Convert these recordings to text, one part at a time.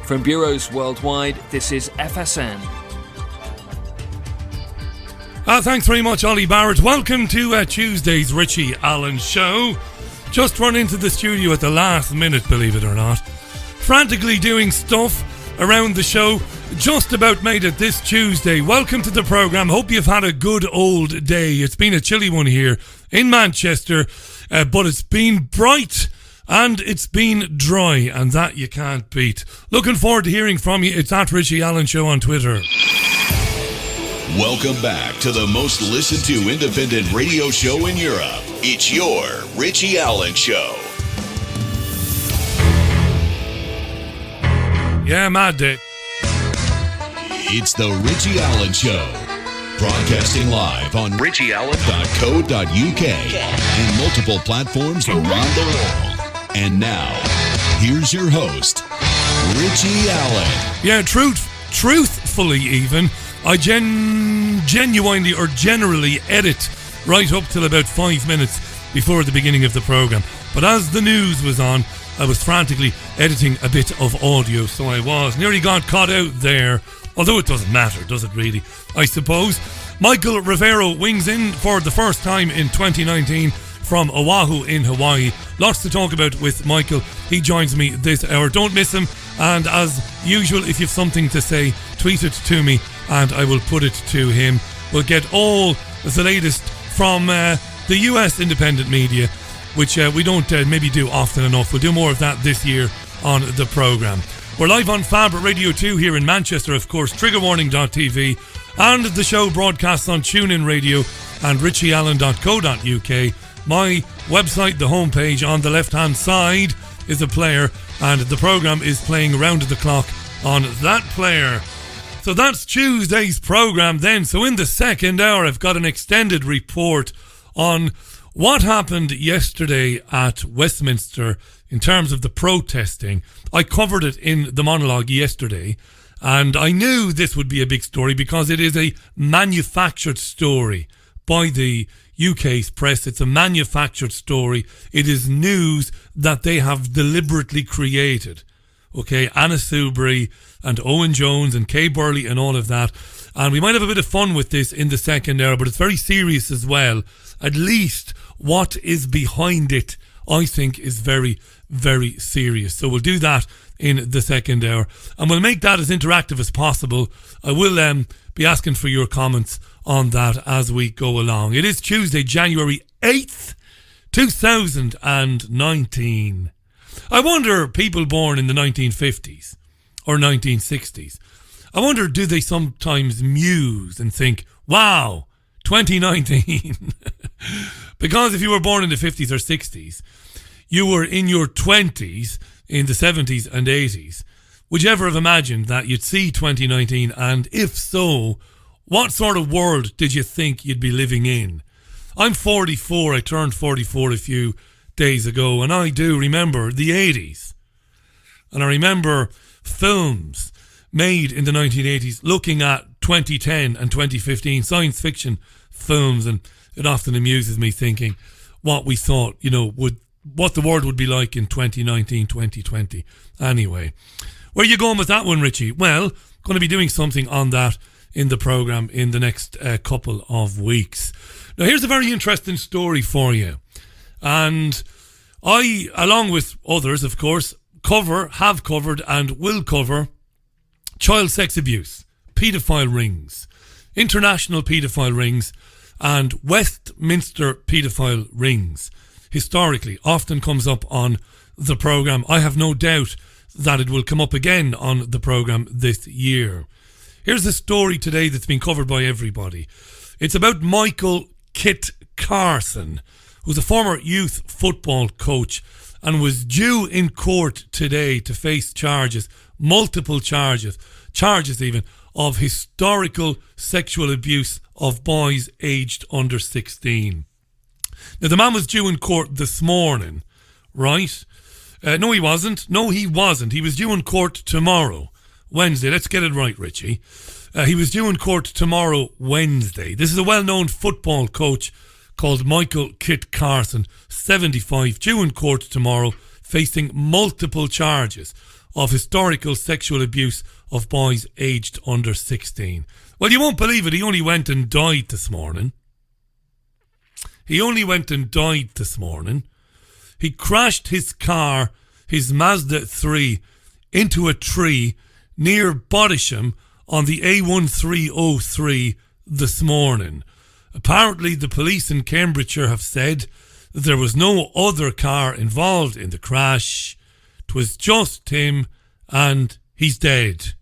From bureaus worldwide, this is FSN. Thanks very much, Ollie Barrett. Welcome to Tuesday's Richie Allen Show. Just run into the studio at the last minute, believe it or not. Frantically doing stuff around the show. Just about made it this Tuesday. Welcome to the programme. Hope you've had a good old day. It's been a chilly one here in Manchester, but it's been bright and it's been dry, and that you can't beat. Looking forward to hearing from you. It's at Richie Allen Show on Twitter. Welcome back to the most listened to independent radio show in Europe. It's your Richie Allen Show. Yeah, mad day. It's the Richie Allen Show. Broadcasting live on richieallen.co.uk and multiple platforms around the world. And now, here's your host, Richie Allen. Yeah, truthfully even, I genuinely or generally edit right up till about 5 minutes before the beginning of the programme. But as the news was on, I was frantically editing a bit of audio, so I was. Nearly got caught out there, although it doesn't matter, does it really? I suppose. Michael Rivero wings in for the first time in 2019 from Oahu in Hawaii. Lots to talk about with Michael. He joins me this hour. Don't miss him. And as usual, if you've something to say, tweet it to me and I will put it to him. We'll get all the latest from the US independent media, which we don't maybe do often enough. We'll do more of that this year on the programme. We're live on Fab Radio 2 here in Manchester, of course, triggerwarning.tv, and the show broadcasts on TuneIn Radio and richieallen.co.uk. My website, the homepage, on the left-hand side is a player, and the programme is playing round the clock on that player. So that's Tuesday's programme then. So in the second hour, I've got an extended report on what happened yesterday at Westminster in terms of the protesting. I covered it in the monologue yesterday, and I knew this would be a big story because it is a manufactured story by the UK's press. It's a manufactured story. It is news that they have deliberately created. Okay, Anna Soubry and Owen Jones and Kay Burley and all of that. And we might have a bit of fun with this in the second hour, but it's very serious as well. At least what is behind it, I think, is very, very serious. So we'll do that in the second hour. And we'll make that as interactive as possible. I will be asking for your comments on that as we go along. It is Tuesday, January 8th, 2019. I wonder, people born in the 1950s or 1960s, I wonder, do they sometimes muse and think, wow, 2019? Because if you were born in the 50s or 60s, you were in your 20s in the 70s and 80s. Would you ever have imagined that you'd see 2019? And if so, what sort of world did you think you'd be living in? I'm 44. I turned 44 a few days ago, and I do remember the 80s. And I remember films made in the 1980s looking at 2010 and 2015 science fiction films, and it often amuses me thinking what we thought, what the world would be like in 2019, 2020. Anyway, where are you going with that one, Richie? Well, going to be doing something on that in the programme in the next couple of weeks. Now, here's a very interesting story for you. And I, along with others, of course, have covered and will cover child sex abuse, paedophile rings, international paedophile rings, and Westminster paedophile rings. Historically, often comes up on the programme. I have no doubt that it will come up again on the programme this year. Here's a story today that's been covered by everybody. It's about Michael Kit Carson, who's a former youth football coach and was due in court today to face charges, multiple charges even, of historical sexual abuse of boys aged under 16. Now, the man was due in court this morning, right? No, he wasn't. He was due in court tomorrow, Wednesday. Let's get it right, Richie. He was due in court tomorrow, Wednesday. This is a well-known football coach called Michael Kit Carson, 75, due in court tomorrow, facing multiple charges. of historical sexual abuse of boys aged under 16. Well, you won't believe it, he only went and died this morning. He crashed his car, his Mazda 3, into a tree near Bodisham on the A1303 this morning. Apparently, the police in Cambridgeshire have said that there was no other car involved in the crash. 'Twas just him, and he's dead.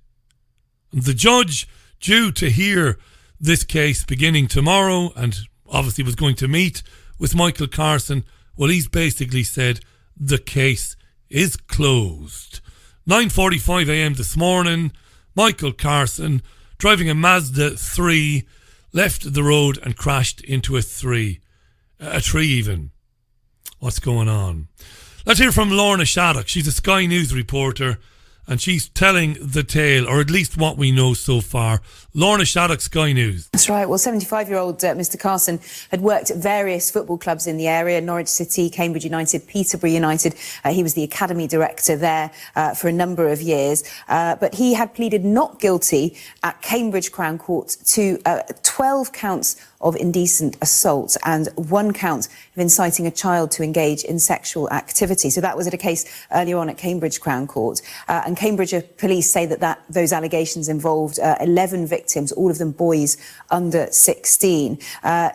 The judge, due to hear this case beginning tomorrow, and obviously was going to meet with Michael Carson, well, he's basically said the case is closed. 9:45 a.m. this morning, Michael Carson, driving a Mazda 3, left the road and crashed into a tree even. What's going on? Let's hear from Lorna Shattuck. She's a Sky News reporter, and she's telling the tale, or at least what we know so far. Lorna Shattuck, Sky News. That's right. Well, 75-year-old Mr. Carson had worked at various football clubs in the area, Norwich City, Cambridge United, Peterborough United. He was the academy director there for a number of years. But he had pleaded not guilty at Cambridge Crown Court to 12 counts of indecent assault and 1 count of inciting a child to engage in sexual activity. So that was at a case earlier on at Cambridge Crown Court. And Cambridge police say that those allegations involved 11 victims, all of them boys under 16.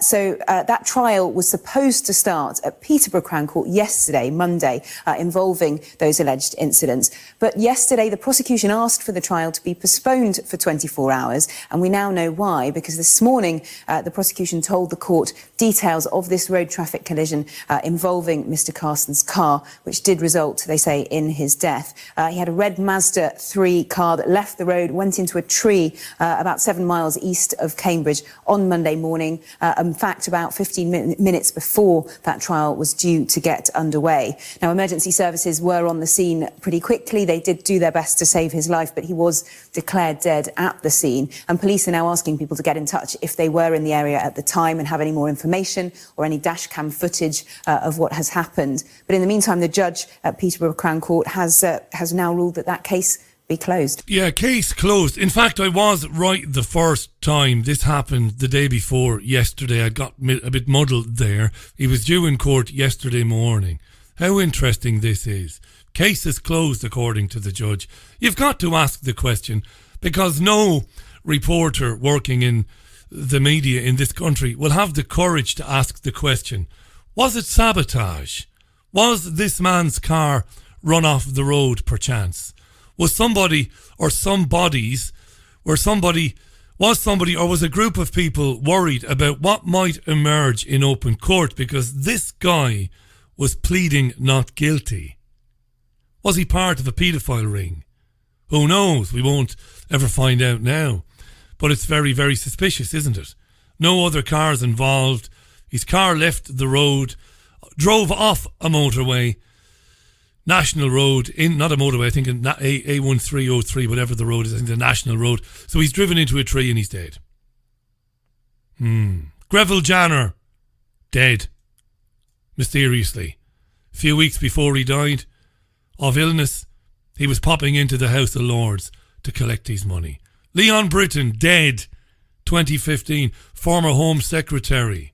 So that trial was supposed to start at Peterborough Crown Court yesterday, Monday, involving those alleged incidents. But yesterday, the prosecution asked for the trial to be postponed for 24 hours. And we now know why, because this morning, the prosecution told the court details of this road traffic collision involving Mr. Carson's car, which did result, they say, in his death. He had a red Mazda 3 car that left the road, went into a tree about 7 miles east of Cambridge on Monday morning. In fact, about 15 minutes before that trial was due to get underway. Now, emergency services were on the scene pretty quickly. They did do their best to save his life, but he was declared dead at the scene. And police are now asking people to get in touch if they were in the area at the time and have any more information or any dash cam footage of what has happened. But in the meantime, the judge at Peterborough Crown Court has now ruled that case be closed. Yeah, case closed. In fact, I was right the first time. This happened the day before yesterday. I got a bit muddled there. He was due in court yesterday morning. How interesting this is. Case is closed, according to the judge. You've got to ask the question, because no reporter working in the media in this country will have the courage to ask the question, was it sabotage? Was this man's car run off the road perchance? Was somebody or was a group of people worried about what might emerge in open court because this guy was pleading not guilty? Was he part of a paedophile ring? Who knows? We won't ever find out now. But it's very, very suspicious, isn't it? No other cars involved. His car left the road, drove off a motorway, National Road, not a motorway, I think A1303, whatever the road is, I think the National Road. So he's driven into a tree and he's dead. Greville Janner, dead. Mysteriously. A few weeks before he died of illness, he was popping into the House of Lords to collect his money. Leon Britton, dead, 2015, former Home Secretary.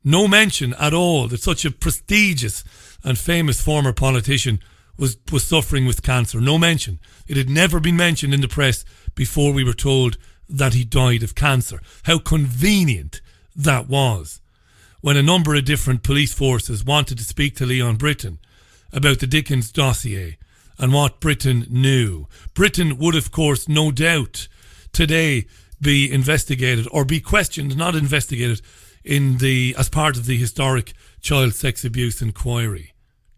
No mention at all that such a prestigious and famous former politician was suffering with cancer. No mention. It had never been mentioned in the press before we were told that he died of cancer. How convenient that was, when a number of different police forces wanted to speak to Leon Britton about the Dickens dossier and what Britain knew. Britain would, of course, no doubt today be investigated or be questioned, not investigated, as part of the historic child sex abuse inquiry.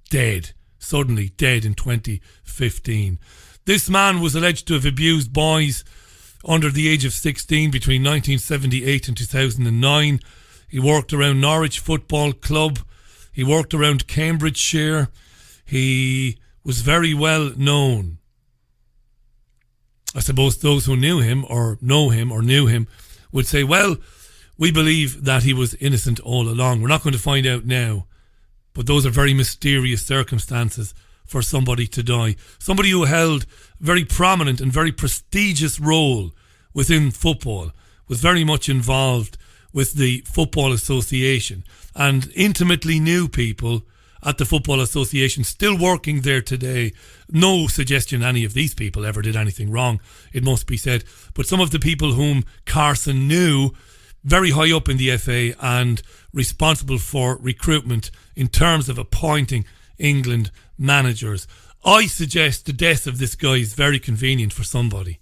Dead. Suddenly dead in 2015. This man was alleged to have abused boys under the age of 16 between 1978 and 2009. He worked around Norwich Football Club. He worked around Cambridgeshire. He was very well known. I suppose those who knew him or know him or knew him would say, well, we believe that he was innocent all along. We're not going to find out now, but those are very mysterious circumstances for somebody to die. Somebody who held very prominent and very prestigious role within football, was very much involved with the Football Association and intimately knew people at the Football Association, still working there today. No suggestion any of these people ever did anything wrong, it must be said. But some of the people whom Carson knew, very high up in the FA and responsible for recruitment in terms of appointing England managers. I suggest the death of this guy is very convenient for somebody.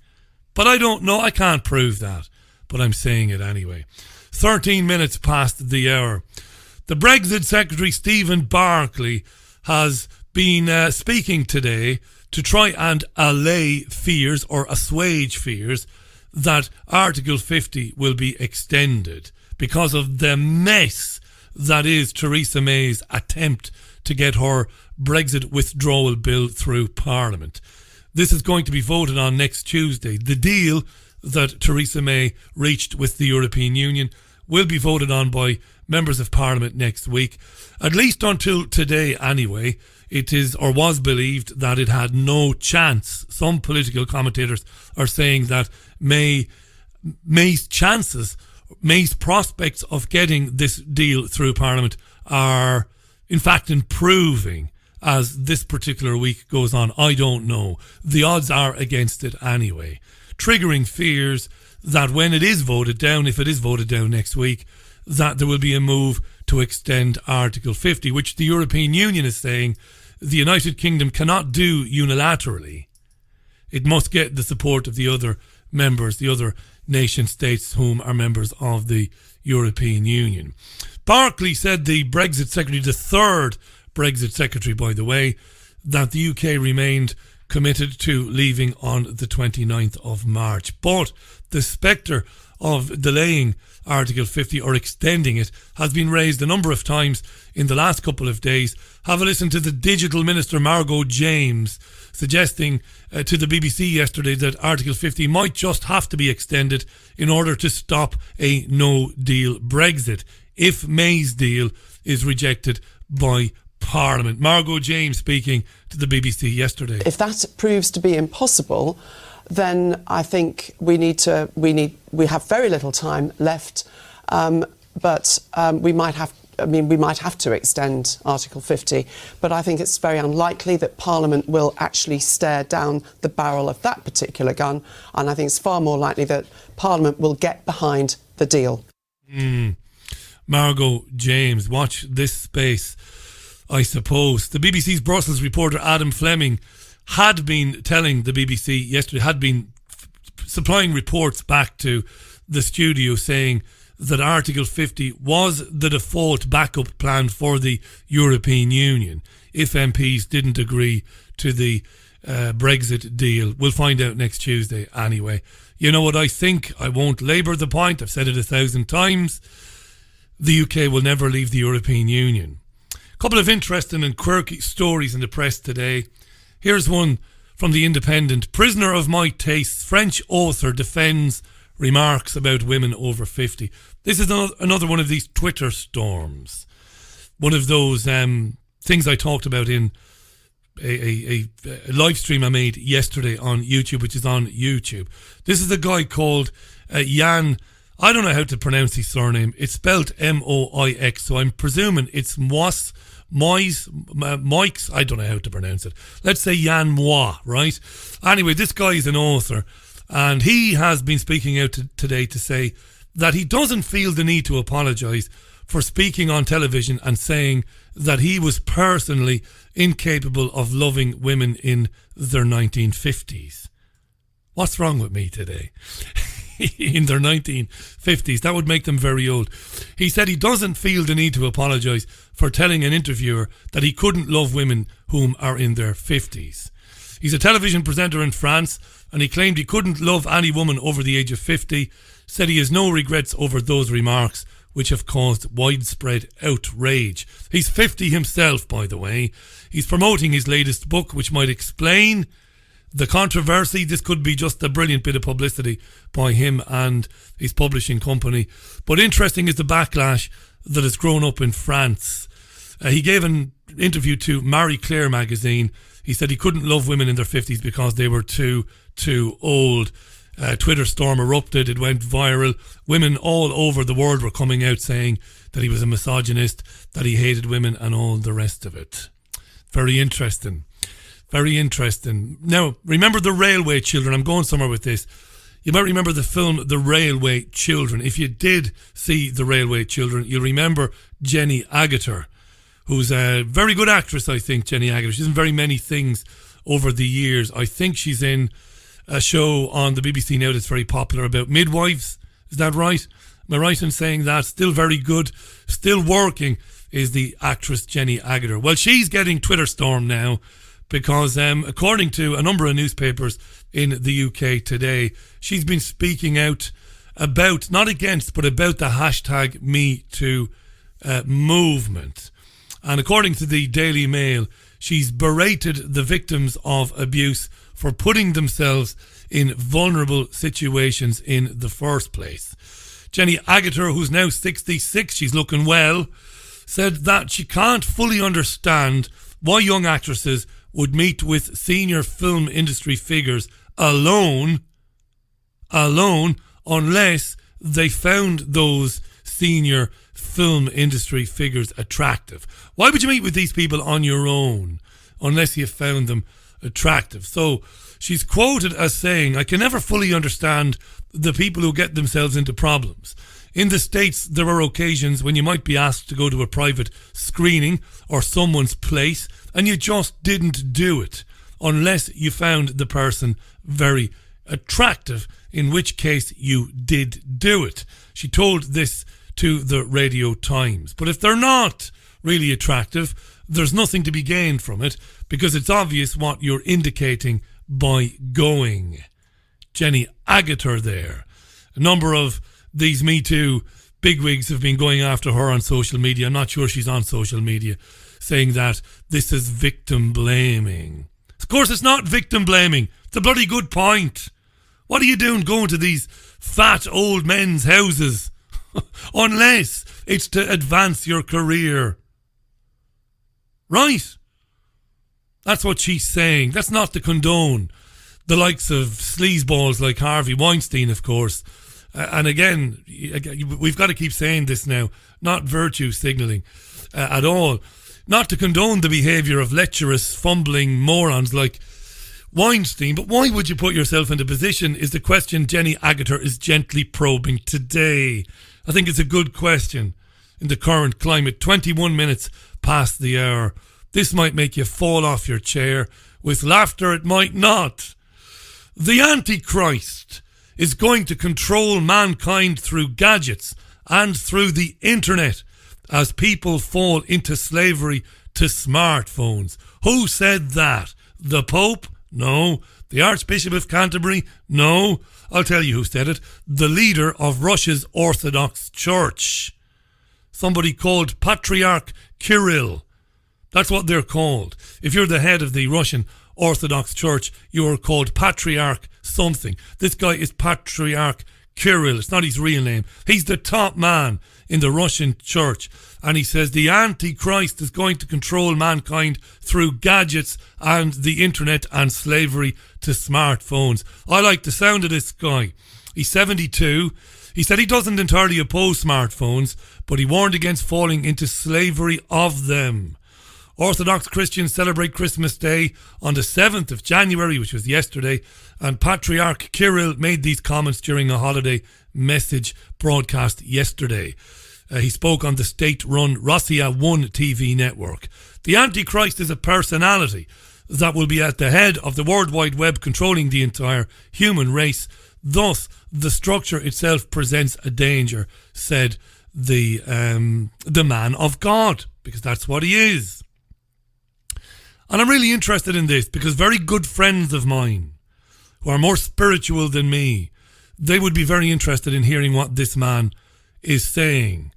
But I don't know, I can't prove that. But I'm saying it anyway. 13 minutes past the hour. The Brexit Secretary Stephen Barclay has been speaking today to try and allay fears or assuage fears that Article 50 will be extended because of the mess that is Theresa May's attempt to get her Brexit withdrawal bill through Parliament. This is going to be voted on next Tuesday. The deal that Theresa May reached with the European Union will be voted on by members of Parliament next week. At least until today anyway, it is or was believed that it had no chance. Some political commentators are saying that May's prospects of getting this deal through Parliament are in fact improving as this particular week goes on. I don't know. The odds are against it anyway, triggering fears that when it is voted down, if it is voted down next week, that there will be a move to extend Article 50, which the European Union is saying the United Kingdom cannot do unilaterally. It must get the support of the other members, the other nation states whom are members of the European Union. Barclay said, the Brexit Secretary, the third Brexit Secretary, by the way, that the UK remained committed to leaving on the 29th of March. But the spectre of delaying Article 50 or extending it has been raised a number of times in the last couple of days. Have a listen to the Digital Minister Margot James suggesting to the BBC yesterday that Article 50 might just have to be extended in order to stop a no-deal Brexit if May's deal is rejected by Parliament. Margot James speaking to the BBC yesterday. If that proves to be impossible, then I think we have very little time left, but we might have to extend Article 50, but I think it's very unlikely that Parliament will actually stare down the barrel of that particular gun, and I think it's far more likely that Parliament will get behind the deal. Margot James, watch this space, I suppose. The BBC's Brussels reporter Adam Fleming had been telling the BBC yesterday, had been supplying reports back to the studio saying that Article 50 was the default backup plan for the European Union if MPs didn't agree to the Brexit deal. We'll find out next Tuesday anyway. You know what I think? I won't labour the point. I've said it 1,000 times. The UK will never leave the European Union. A couple of interesting and quirky stories in the press today. Here's one from The Independent. Prisoner of my tastes, French author defends remarks about women over 50. This is another one of these Twitter storms. One of those things I talked about in a live stream I made yesterday on YouTube, which is on YouTube. This is a guy called Jan. I don't know how to pronounce his surname. It's spelled M-O-I-X, so I'm presuming it's Moix, I don't know how to pronounce it. Let's say Jan Moi, right? Anyway, this guy is an author, and he has been speaking out today to say that he doesn't feel the need to apologise for speaking on television and saying that he was personally incapable of loving women in their 1950s. What's wrong with me today? In their 1950s, that would make them very old. He said he doesn't feel the need to apologise for telling an interviewer that he couldn't love women whom are in their 50s. He's a television presenter in France, and he claimed he couldn't love any woman over the age of 50, said he has no regrets over those remarks, which have caused widespread outrage. He's 50 himself, by the way. He's promoting his latest book, which might explain the controversy. This could be just a brilliant bit of publicity by him and his publishing company. But interesting is the backlash that has grown up in France. He gave an interview to Marie Claire magazine He said he couldn't love women in their 50s because they were too old. Twitter storm erupted. It went viral. Women all over the world were coming out saying that he was a misogynist, that he hated women and all the rest of it. Very interesting. Very interesting. Now, remember the Railway Children. I'm going somewhere with this. You might remember the film The Railway Children. If you did see The Railway Children, you'll remember Jenny Agutter, who's a very good actress, I think, Jenny Agutter. She's in very many things over the years. I think she's in a show on the BBC now that's very popular about midwives. Is that right? Am I right in saying that? Still very good, still working is the actress Jenny Agutter. Well, she's getting Twitter storm now because according to a number of newspapers in the UK today, she's been speaking out about, not against, but about the hashtag #MeToo movement. And according to the Daily Mail, she's berated the victims of abuse for putting themselves in vulnerable situations in the first place. Jenny Agutter, who's now 66, she's looking well, said that she can't fully understand why young actresses would meet with senior film industry figures alone, unless they found those senior film industry figures attractive. Why would you meet with these people on your own unless you found them attractive? So she's quoted as saying, "I can never fully understand the people who get themselves into problems. In the States, there are occasions when you might be asked to go to a private screening or someone's place and you just didn't do it unless you found the person very attractive, in which case you did do it." She told this to the Radio Times. But if they're not really attractive, there's nothing to be gained from it because it's obvious what you're indicating by going. Jenny Agutter there. A number of these Me Too bigwigs have been going after her on social media. I'm not sure she's on social media, saying that this is victim blaming. Of course it's not victim blaming. It's a bloody good point. What are you doing going to these fat old men's houses unless it's to advance your career? Right? That's what she's saying. That's not to condone the likes of sleazeballs like Harvey Weinstein, of course. And again, we've got to keep saying this now, not virtue signalling at all. Not to condone the behaviour of lecherous, fumbling morons like Weinstein, but why would you put yourself in the position is the question Jenny Agutter is gently probing today. I think it's a good question in the current climate. 21 minutes past the hour. This might make you fall off your chair. With laughter, it might not. The Antichrist is going to control mankind through gadgets and through the internet as people fall into slavery to smartphones. Who said that? The Pope? No. The Archbishop of Canterbury? No. I'll tell you who said it. The leader of Russia's Orthodox Church. Somebody called Patriarch Kirill. That's what they're called. If you're the head of the Russian Orthodox Church, you are called Patriarch something. This guy is Patriarch Kirill. It's not his real name. He's the top man in the Russian church. And he says the Antichrist is going to control mankind through gadgets and the internet and slavery to smartphones. I like the sound of this guy. He's 72. He said he doesn't entirely oppose smartphones, but he warned against falling into slavery of them. Orthodox Christians celebrate Christmas Day on the 7th of January, which was yesterday, and Patriarch Kirill made these comments during a holiday message broadcast yesterday. He spoke on the state-run Rossiya 1 TV network. The Antichrist is a personality that will be at the head of the World Wide Web, controlling the entire human race. Thus, the structure itself presents a danger, said the man of God, because that's what he is. And I'm really interested in this because very good friends of mine who are more spiritual than me, they would be very interested in hearing what this man is saying.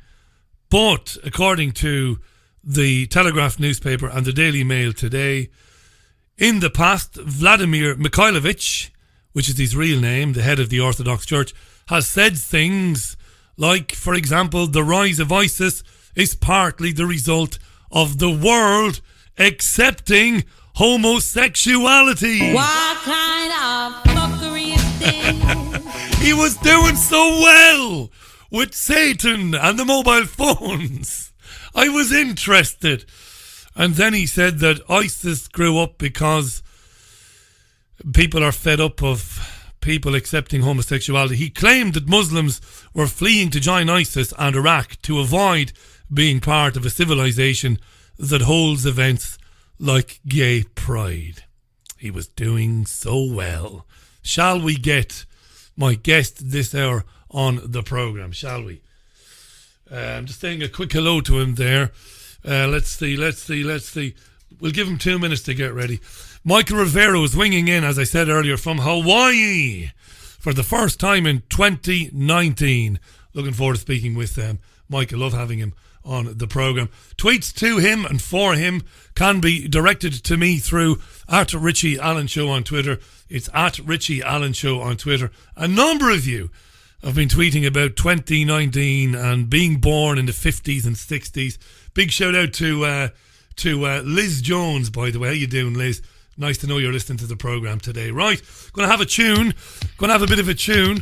But according to the Telegraph newspaper and the Daily Mail today, in the past, Vladimir Mikhailovich, which is his real name, the head of the Orthodox Church, has said things like, for example, the rise of ISIS is partly the result of the world accepting homosexuality. What kind of fuckery is this? He was doing so well with Satan and the mobile phones. I was interested. And then he said that ISIS grew up because people are fed up of people accepting homosexuality. He claimed that Muslims were fleeing to join ISIS and Iraq to avoid being part of a civilization that holds events like gay pride. He was doing so well. Shall we get my guest this hour on the programme, shall we? I'm just saying a quick hello to him there. Let's see. We'll give him 2 minutes to get ready. Michael Rivero is winging in, as I said earlier, from Hawaii for the first time in 2019. Looking forward to speaking with Michael. Love having him on the programme. Tweets to him and for him can be directed to me through at Richie Allen Show on Twitter. It's at Richie Allen Show on Twitter. A number of you have been tweeting about 2019 and being born in the 50s and 60s. Big shout out to Liz Jones, by the way. How you doing, Liz? Nice to know you're listening to the programme today. Right, going to have a tune. Going to have a bit of a tune.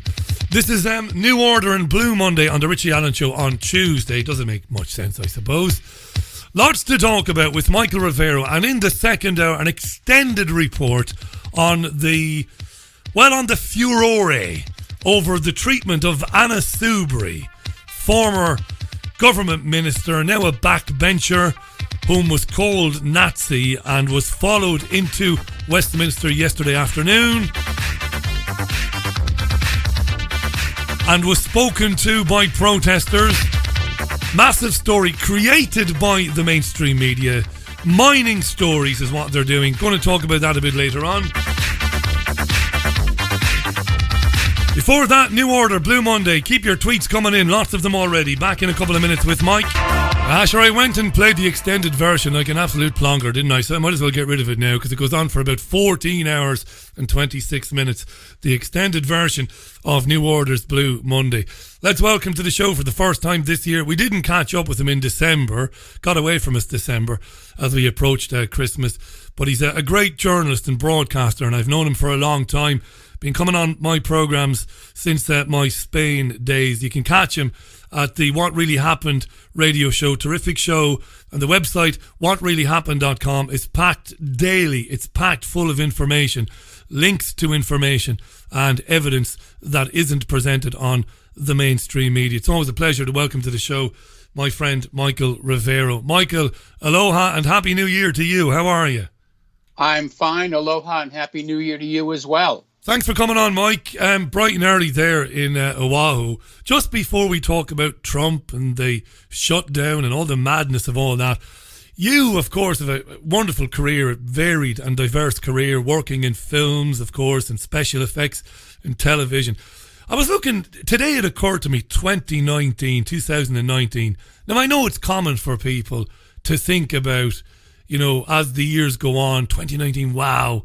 This is New Order and Blue Monday on the Richie Allen Show on Tuesday. Doesn't make much sense, I suppose. Lots to talk about with Michael Rivero, and in the second hour, an extended report on the furore over the treatment of Anna Soubry, former government minister, now a backbencher, whom was called Nazi and was followed into Westminster yesterday afternoon and was spoken to by protesters. Massive story created by the mainstream media. Mining stories is what they're doing. Going to talk about that a bit later on. Before that, New Order, Blue Monday. Keep your tweets coming in. Lots of them already. Back in a couple of minutes with Mike. Sure, I went and played the extended version like an absolute plonger, didn't I? So I might as well get rid of it now because it goes on for about 14 hours and 26 minutes. The extended version of New Order's Blue Monday. Let's welcome to the show for the first time this year. We didn't catch up with him in December. Got away from us December as we approached Christmas. But he's a great journalist and broadcaster, and I've known him for a long time. Been coming on my programmes since my Spain days. You can catch him at the What Really Happened radio show. Terrific show. And the website, whatreallyhappened.com, is packed daily. It's packed full of information, links to information and evidence that isn't presented on the mainstream media. It's always a pleasure to welcome to the show my friend Michael Rivero. Michael, aloha and Happy New Year to you. How are you? I'm fine. Aloha and Happy New Year to you as well. Thanks for coming on, Mike. Bright and early there in Oahu. Just before we talk about Trump and the shutdown and all the madness of all that, you, of course, have a wonderful career, a varied and diverse career, working in films, of course, and special effects in television. I was looking, today it occurred to me, 2019. Now, I know it's common for people to think about, as the years go on, 2019, wow.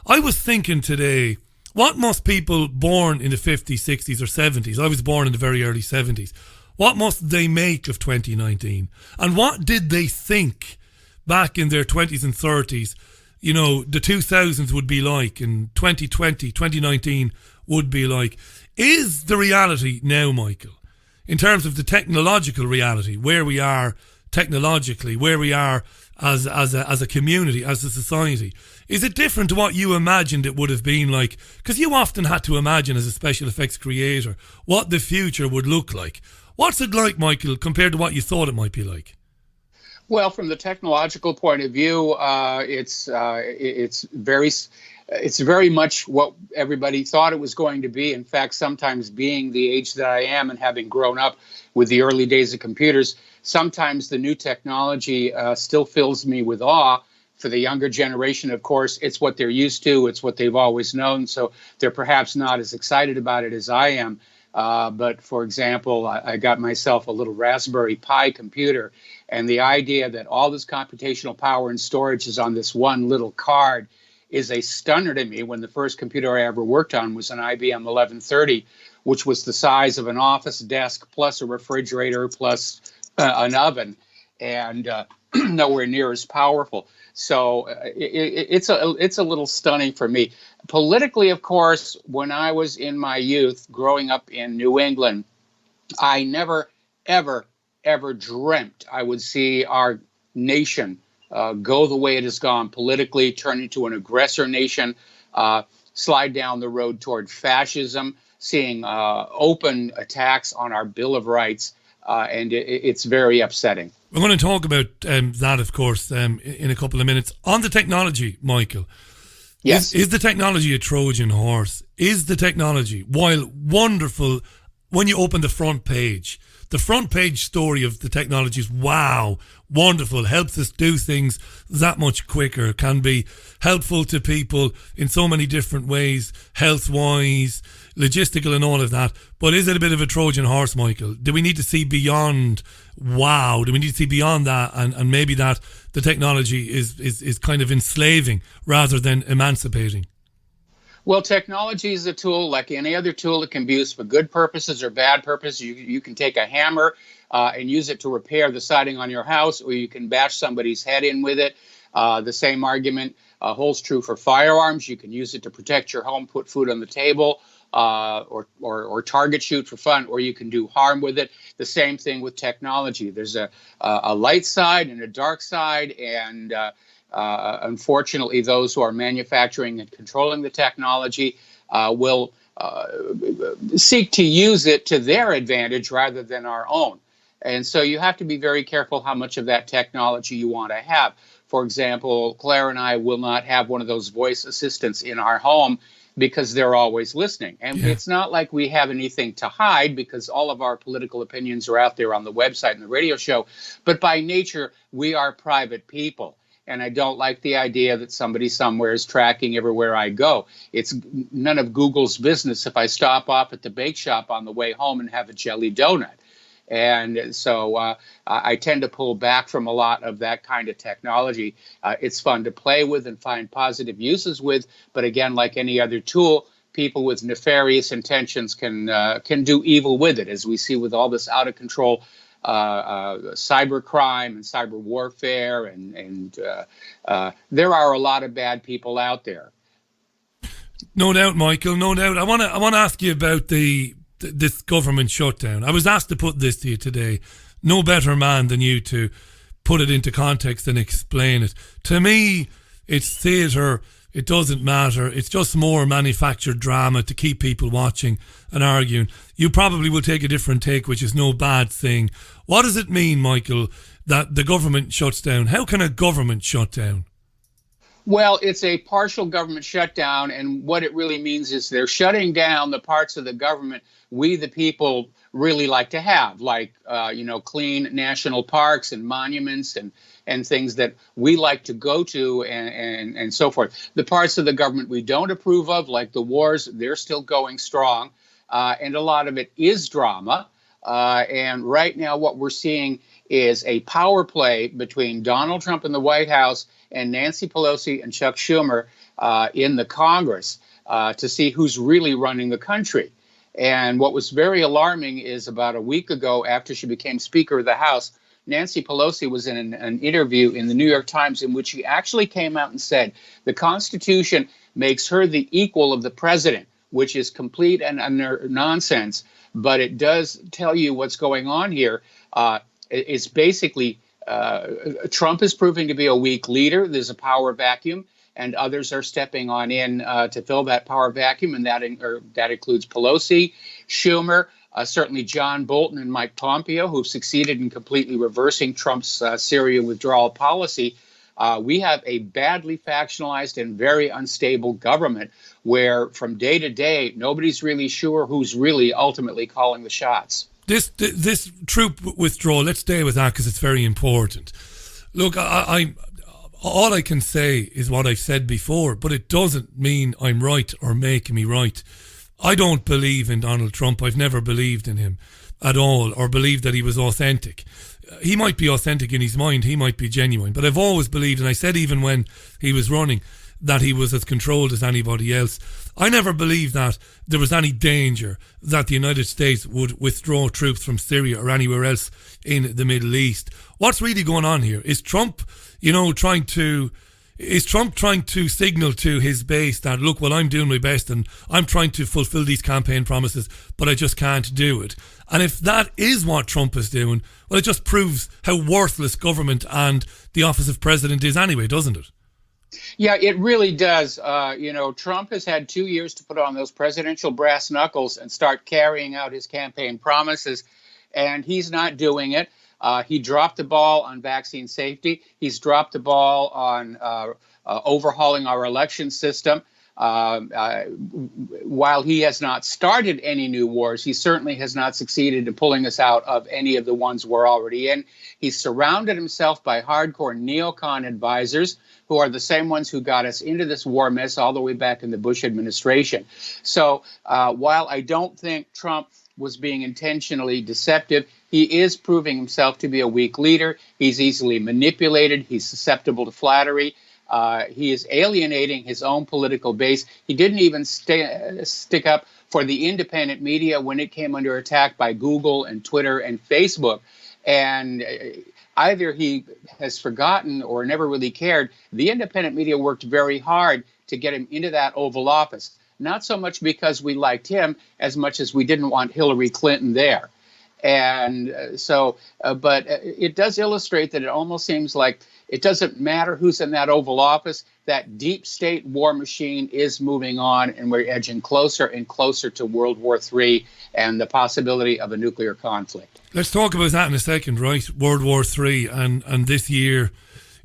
I was thinking today, what must people born in the 50s, 60s or 70s, I was born in the very early 70s, what must they make of 2019? And what did they think back in their 20s and 30s, the 2000s would be like, and 2020, 2019 would be like? Is the reality now, Michael, in terms of the technological reality, where we are technologically, where we are as a community, as a society, is it different to what you imagined it would have been like? Because you often had to imagine as a special effects creator what the future would look like. What's it like, Michael, compared to what you thought it might be like? Well, from the technological point of view, it's very much what everybody thought it was going to be. In fact, sometimes being the age that I am and having grown up with the early days of computers, sometimes the new technology still fills me with awe. For the younger generation, of course, it's what they're used to. It's what they've always known. So they're perhaps not as excited about it as I am. But for example, I got myself a little Raspberry Pi computer, and the idea that all this computational power and storage is on this one little card is a stunner to me. When the first computer I ever worked on was an IBM 1130, which was the size of an office desk plus a refrigerator plus an oven. And nowhere near as powerful. So it's a little stunning for me. Politically, of course, when I was in my youth, growing up in New England, I never, ever, ever dreamt I would see our nation go the way it has gone politically, turn into an aggressor nation, slide down the road toward fascism, seeing open attacks on our Bill of Rights, and it's very upsetting. We're going to talk about that, of course, in a couple of minutes. On the technology, Michael. Yes. Is the technology a Trojan horse? Is the technology, while wonderful, when you open the front page story of the technology is, wow, wonderful, helps us do things that much quicker, can be helpful to people in so many different ways, health-wise, logistical and all of that. But is it a bit of a Trojan horse, Michael? Do we need to see beyond wow? Do we need to see beyond that and maybe that the technology is kind of enslaving rather than emancipating? Well, technology is a tool like any other tool. It can be used for good purposes or bad purposes. You can take a hammer and use it to repair the siding on your house, or you can bash somebody's head in with it. The same argument holds true for firearms. You can use it to protect your home, put food on the table, or target shoot for fun, or you can do harm with it. The same thing with technology. There's a light side and a dark side, and unfortunately, those who are manufacturing and controlling the technology will seek to use it to their advantage rather than our own. And so you have to be very careful how much of that technology you want to have. For example, Claire and I will not have one of those voice assistants in our home because they're always listening. And it's not like we have anything to hide because all of our political opinions are out there on the website and the radio show. But by nature, we are private people. And I don't like the idea that somebody somewhere is tracking everywhere I go. It's none of Google's business if I stop off at the bake shop on the way home and have a jelly donut. And so I tend to pull back from a lot of that kind of technology. It's fun to play with and find positive uses with. But again, like any other tool, people with nefarious intentions can do evil with it, as we see with all this out of control cyber crime and cyber warfare, and there are a lot of bad people out there. No doubt, Michael. No doubt. I want to ask you about this government shutdown. I was asked to put this to you today. No better man than you to put it into context and explain it. To me, it's theatre. It doesn't matter. It's just more manufactured drama to keep people watching and arguing. You probably will take a different take, which is no bad thing. What does it mean, Michael, that the government shuts down? How can a government shut down? Well, it's a partial government shutdown, and what it really means is they're shutting down the parts of the government we, the people, really like to have, like, clean national parks and monuments and things that we like to go to and so forth. The parts of the government we don't approve of, like the wars, they're still going strong. And a lot of it is drama. And right now what we're seeing is a power play between Donald Trump in the White House and Nancy Pelosi and Chuck Schumer in the Congress to see who's really running the country. And what was very alarming is about a week ago, after she became Speaker of the House, Nancy Pelosi was in an interview in the New York Times in which she actually came out and said the Constitution makes her the equal of the president, which is complete and nonsense. But it does tell you what's going on here. It's basically Trump is proving to be a weak leader. There's a power vacuum, and others are stepping on in to fill that power vacuum, and that includes Pelosi, Schumer, certainly John Bolton and Mike Pompeo, who've succeeded in completely reversing Trump's Syria withdrawal policy. We have a badly factionalized and very unstable government where from day to day, nobody's really sure who's really ultimately calling the shots. This troop withdrawal, let's stay with that because it's very important. Look, I all I can say is what I said before, but it doesn't mean I'm right or make me right. I don't believe in Donald Trump. I've never believed in him at all or believed that he was authentic. He might be authentic in his mind. He might be genuine. But I've always believed, and I said even when he was running, that he was as controlled as anybody else. I never believed that there was any danger that the United States would withdraw troops from Syria or anywhere else in the Middle East. What's really going on here? Is Trump, trying to signal to his base that, look, well, I'm doing my best and I'm trying to fulfill these campaign promises, but I just can't do it? And if that is what Trump is doing, well, it just proves how worthless government and the office of president is anyway, doesn't it? Yeah, it really does. Trump has had 2 years to put on those presidential brass knuckles and start carrying out his campaign promises, and he's not doing it. He dropped the ball on vaccine safety. He's dropped the ball on overhauling our election system. While he has not started any new wars, he certainly has not succeeded in pulling us out of any of the ones we're already in. He's surrounded himself by hardcore neocon advisors who are the same ones who got us into this war mess all the way back in the Bush administration. So while I don't think Trump was being intentionally deceptive, he is proving himself to be a weak leader. He's easily manipulated. He's susceptible to flattery. He is alienating his own political base. He didn't even stick up for the independent media when it came under attack by Google and Twitter and Facebook. And either he has forgotten or never really cared. The independent media worked very hard to get him into that Oval Office, not so much because we liked him as much as we didn't want Hillary Clinton there. And but it does illustrate that it almost seems like it doesn't matter who's in that Oval Office. That deep state war machine is moving on, and we're edging closer and closer to World War III and the possibility of a nuclear conflict. Let's talk about that in a second, right? World War III and this year.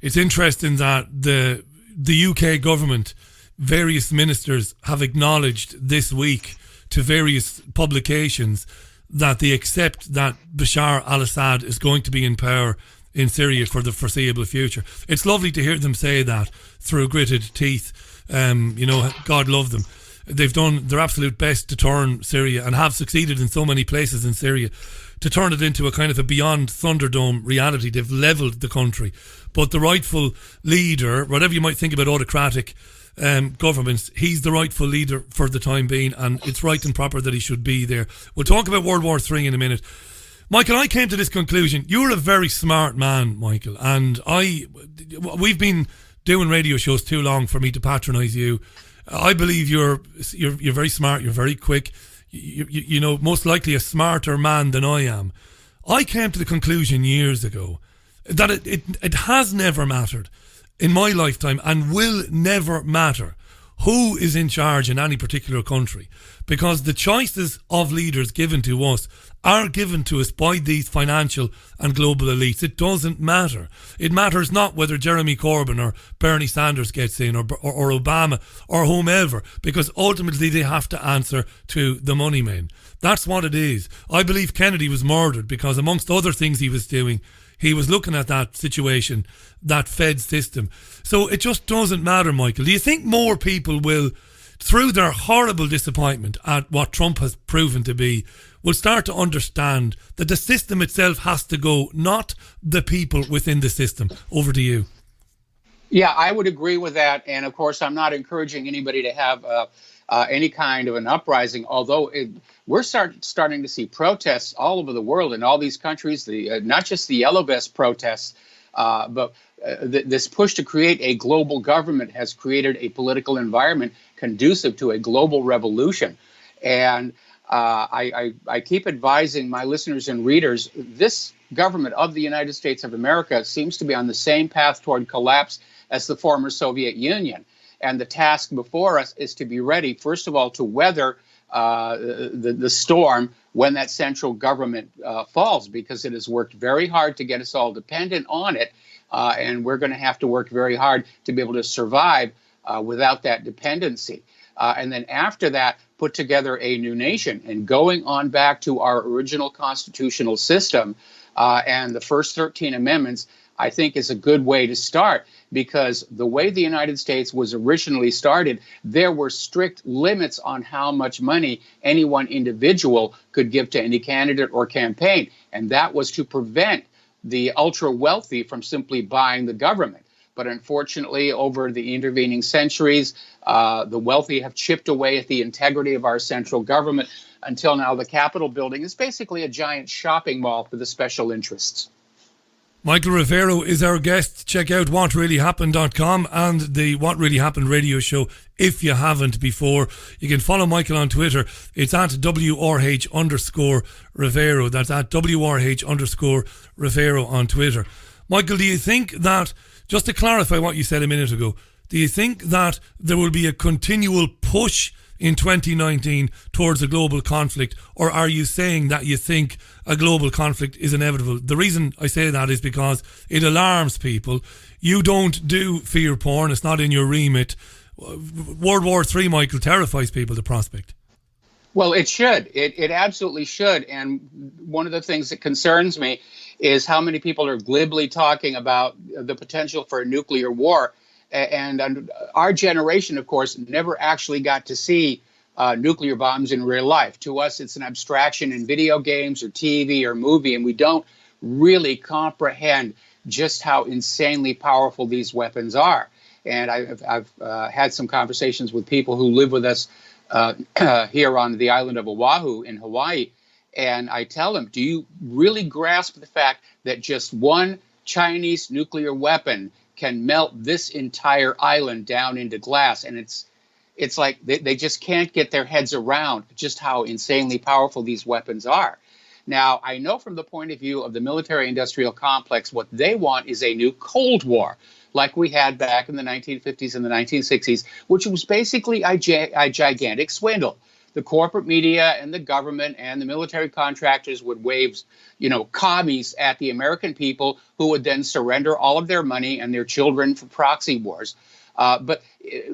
It's interesting that the UK government, various ministers have acknowledged this week to various publications that they accept that Bashar al-Assad is going to be in power in Syria for the foreseeable future. It's lovely to hear them say that through gritted teeth. God love them. They've done their absolute best to turn Syria and have succeeded in so many places in Syria to turn it into a kind of a beyond Thunderdome reality. They've levelled the country. But the rightful leader, whatever you might think about autocratic governments, he's the rightful leader for the time being, and it's right and proper that he should be there. We'll talk about World War III in a minute. Michael, I came to this conclusion. You're a very smart man, Michael, and we've been doing radio shows too long for me to patronise you. I believe you're very smart. You're very quick. You know, most likely a smarter man than I am. I came to the conclusion years ago that it has never mattered in my lifetime and will never matter who is in charge in any particular country, because the choices of leaders given to us are given to us by these financial and global elites. It doesn't matter. It matters not whether Jeremy Corbyn or Bernie Sanders gets in or Obama or whomever, because ultimately they have to answer to the money men. That's what it is. I believe Kennedy was murdered because, amongst other things he was doing, he was looking at that situation, that Fed system. So it just doesn't matter, Michael. Do you think more people will, through their horrible disappointment at what Trump has proven to be, will start to understand that the system itself has to go, not the people within the system? Over to you. Yeah, I would agree with that. And of course, I'm not encouraging anybody to have any kind of an uprising, although we're starting to see protests all over the world in all these countries, not just the Yellow Vest protests, but this push to create a global government has created a political environment conducive to a global revolution. And I keep advising my listeners and readers, this government of the United States of America seems to be on the same path toward collapse as the former Soviet Union. And the task before us is to be ready, first of all, to weather the storm when that central government falls, because it has worked very hard to get us all dependent on it. And we're going to have to work very hard to be able to survive without that dependency. And then after that, put together a new nation. And going on back to our original constitutional system and the first 13 amendments, I think is a good way to start, because the way the United States was originally started, there were strict limits on how much money any one individual could give to any candidate or campaign. And that was to prevent the ultra wealthy from simply buying the government. But unfortunately, over the intervening centuries, the wealthy have chipped away at the integrity of our central government until now the Capitol building is basically a giant shopping mall for the special interests. Michael Rivero is our guest. Check out whatreallyhappened.com and the What Really Happened radio show if you haven't before. You can follow Michael on Twitter. It's at WRH_Rivero. That's at WRH_Rivero on Twitter. Michael, do you think that, just to clarify what you said a minute ago, do you think that there will be a continual push in 2019 towards a global conflict, or are you saying that you think a global conflict is inevitable? The reason I say that is because it alarms people. You don't do fear porn. It's not in your remit. World War III, Michael, terrifies people, the prospect. Well, it should. It absolutely should. And one of the things that concerns me is how many people are glibly talking about the potential for a nuclear war. And our generation, of course, never actually got to see nuclear bombs in real life. To us, it's an abstraction in video games or TV or movie, and we don't really comprehend just how insanely powerful these weapons are. And I've had some conversations with people who live with us here on the island of Oahu in Hawaii, and I tell them, do you really grasp the fact that just one Chinese nuclear weapon can melt this entire island down into glass? And it's like they just can't get their heads around just how insanely powerful these weapons are. Now, I know from the point of view of the military-industrial complex, what they want is a new Cold War, like we had back in the 1950s and the 1960s, which was basically a gigantic swindle. The corporate media and the government and the military contractors would wave, commies at the American people, who would then surrender all of their money and their children for proxy wars. But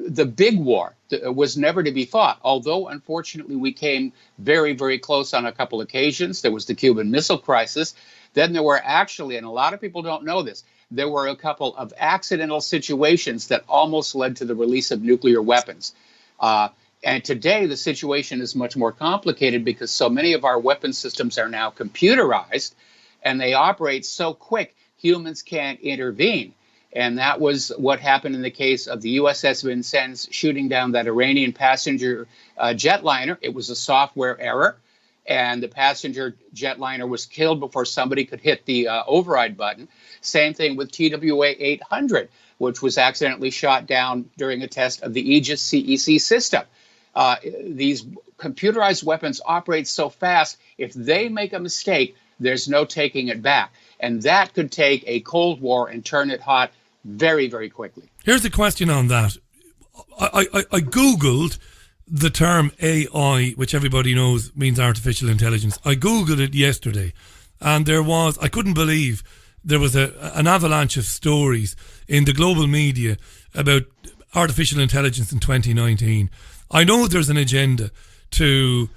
the big war was never to be fought, although, unfortunately, we came very, very close on a couple occasions. There was the Cuban Missile Crisis. Then there were actually, and a lot of people don't know this, there were a couple of accidental situations that almost led to the release of nuclear weapons. And today, the situation is much more complicated because so many of our weapon systems are now computerized, and they operate so quick, humans can't intervene. And that was what happened in the case of the USS Vincennes shooting down that Iranian passenger jetliner. It was a software error, and the passenger jetliner was killed before somebody could hit the override button. Same thing with TWA 800, which was accidentally shot down during a test of the Aegis CEC system. These computerized weapons operate so fast, if they make a mistake, there's no taking it back. And that could take a Cold War and turn it hot very, very quickly. Here's a question on that. I Googled the term AI, which everybody knows means artificial intelligence. I Googled it yesterday, and I couldn't believe there was an avalanche of stories in the global media about artificial intelligence in 2019. I know there's an agenda to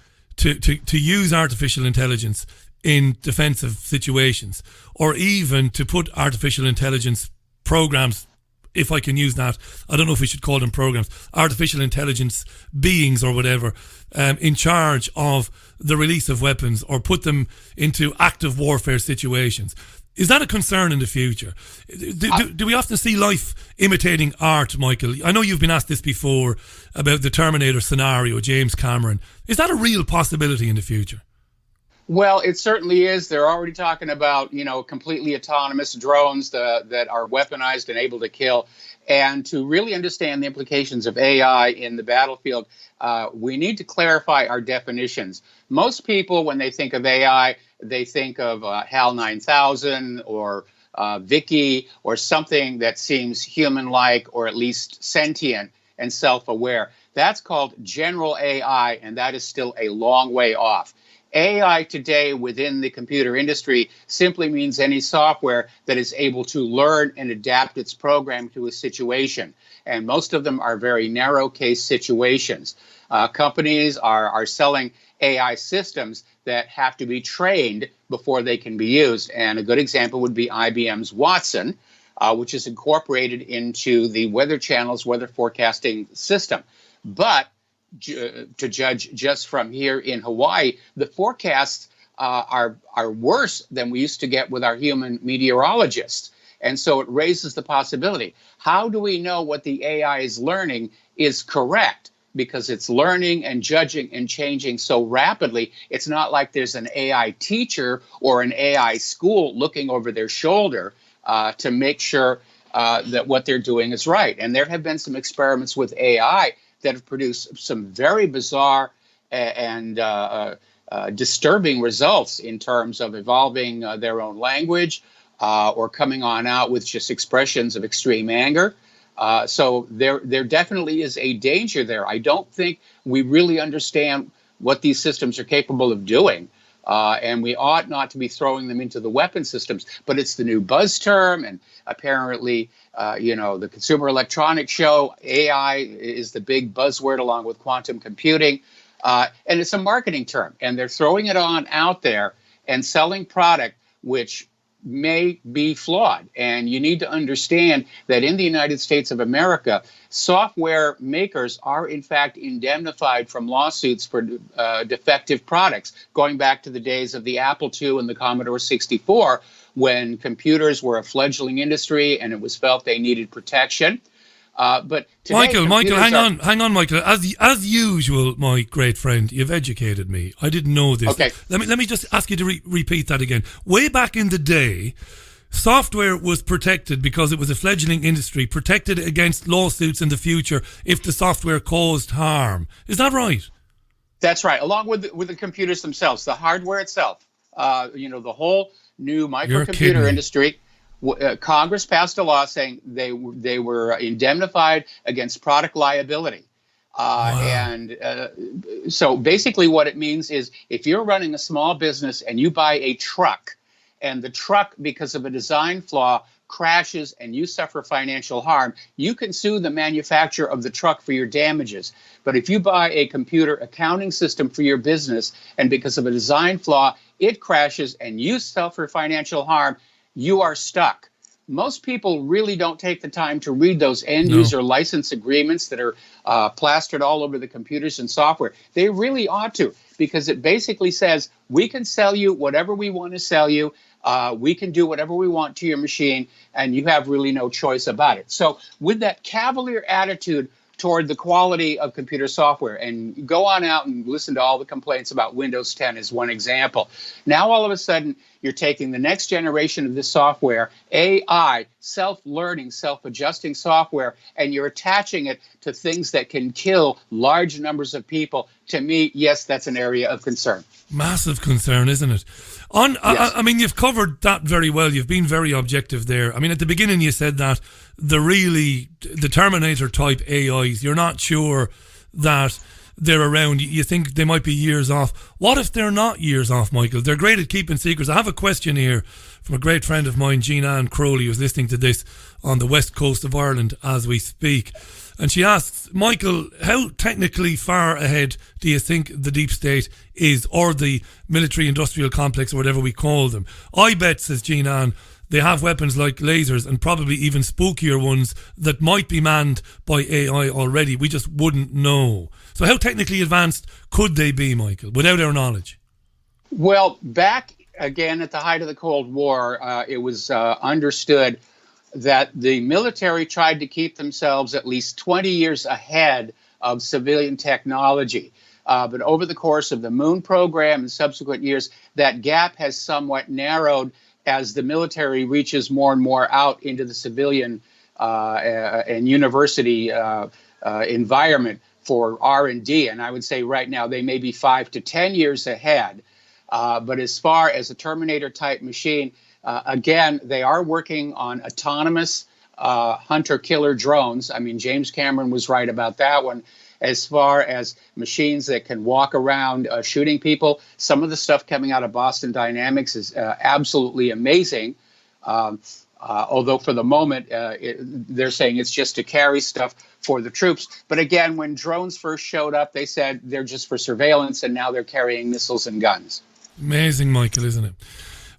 use artificial intelligence in defensive situations, or even to put artificial intelligence programs, if I can use that, I don't know if we should call them programs, artificial intelligence beings or whatever, in charge of the release of weapons or put them into active warfare situations. Is that a concern in the future? Do we often see life imitating art, Michael? I know you've been asked this before about the Terminator scenario, James Cameron. Is that a real possibility in the future? Well, it certainly is. They're already talking about, completely autonomous drones that are weaponized and able to kill. And to really understand the implications of AI in the battlefield, we need to clarify our definitions. Most people, when they think of AI, they think of HAL 9000 or Vicky or something that seems human-like or at least sentient and self-aware. That's called general AI, and that is still a long way off. AI today within the computer industry simply means any software that is able to learn and adapt its program to a situation. And most of them are very narrow case situations. Companies are selling AI systems that have to be trained before they can be used. And a good example would be IBM's Watson, which is incorporated into the Weather Channel's weather forecasting system. But to judge just from here in Hawaii, the forecasts are worse than we used to get with our human meteorologists. And so it raises the possibility. How do we know what the AI is learning is correct? Because it's learning and judging and changing so rapidly. It's not like there's an AI teacher or an AI school looking over their shoulder to make sure that what they're doing is right. And there have been some experiments with AI that have produced some very bizarre and disturbing results in terms of evolving their own language or coming on out with just expressions of extreme anger. So there definitely is a danger there. I don't think we really understand what these systems are capable of doing. And we ought not to be throwing them into the weapon systems. But it's the new buzz term. And apparently, the Consumer Electronics Show, AI is the big buzzword along with quantum computing. And it's a marketing term. And they're throwing it on out there and selling product which may be flawed. And you need to understand that in the United States of America, software makers are in fact indemnified from lawsuits for defective products, going back to the days of the Apple II and the Commodore 64, when computers were a fledgling industry and it was felt they needed protection. But today, Michael, hang on, Michael. As usual, my great friend, you've educated me. I didn't know this. Okay. Let me just ask you to repeat that again. Way back in the day, software was protected because it was a fledgling industry, protected against lawsuits in the future if the software caused harm. Is that right? That's right. Along with the computers themselves, the hardware itself. The whole new microcomputer industry. Congress passed a law saying they were indemnified against product liability. And so basically what it means is if you're running a small business and you buy a truck and the truck, because of a design flaw, crashes and you suffer financial harm, you can sue the manufacturer of the truck for your damages. But if you buy a computer accounting system for your business and because of a design flaw, it crashes and you suffer financial harm, you are stuck. Most people really don't take the time to read those end-user license agreements that are plastered all over the computers and software. They really ought to, because it basically says, we can sell you whatever we want to sell you. We can do whatever we want to your machine, and you have really no choice about it. So with that cavalier attitude toward the quality of computer software, and go on out and listen to all the complaints about Windows 10 as one example. Now all of a sudden you're taking the next generation of this software, AI, self-learning, self-adjusting software, and you're attaching it to things that can kill large numbers of people. To me, yes, that's an area of concern. Massive concern, isn't it? Yes. I mean, you've covered that very well. You've been very objective there. I mean, at the beginning you said that the Terminator type AIs, you're not sure that they're around. You think they might be years off. What if they're not years off, Michael? They're great at keeping secrets. I have a question here from a great friend of mine, Jean-Anne Crowley, who's listening to this on the west coast of Ireland as we speak. And she asks, Michael, how technically far ahead do you think the deep state is, or the military-industrial complex, or whatever we call them? I bet, says Jean-Anne, they have weapons like lasers and probably even spookier ones that might be manned by AI already. We just wouldn't know. So how technically advanced could they be, Michael, without our knowledge? Well, back again at the height of the Cold War, it was understood that the military tried to keep themselves at least 20 years ahead of civilian technology. But over the course of the moon program and subsequent years, that gap has somewhat narrowed as the military reaches more and more out into the civilian and university environment for R&D. And I would say right now they may be 5 to 10 years ahead. But as far as a Terminator-type machine, again, they are working on autonomous hunter-killer drones. I mean, James Cameron was right about that one. As far as machines that can walk around shooting people, some of the stuff coming out of Boston Dynamics is absolutely amazing. Although for the moment, they're saying it's just to carry stuff for the troops. But again, when drones first showed up, they said they're just for surveillance, and now they're carrying missiles and guns. Amazing, Michael, isn't it?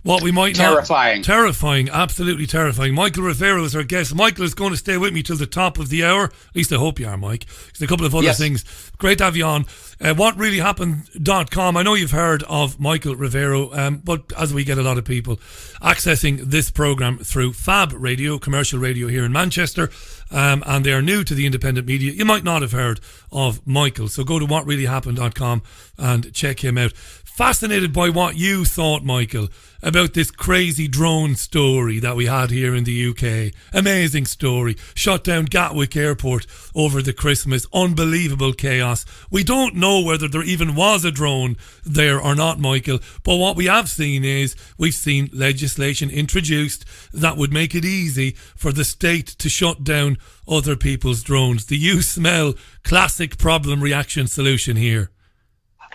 What we might terrifying. Terrifying, absolutely terrifying. Michael Rivero is our guest. Michael is going to stay with me till the top of the hour. At least I hope you are, Mike. There's a couple of other things. Great to have you on. whatreallyhappened.com. I know you've heard of Michael Rivero, but as we get a lot of people accessing this programme through Fab Radio, commercial radio here in Manchester, and they are new to the independent media, you might not have heard of Michael. So go to whatreallyhappened.com and check him out. Fascinated by what you thought, Michael, about this crazy drone story that we had here in the UK. Amazing story. Shut down Gatwick Airport over the Christmas. Unbelievable chaos. We don't know whether there even was a drone there or not, Michael. But what we have seen is we've seen legislation introduced that would make it easy for the state to shut down other people's drones. Do you smell classic problem reaction solution here?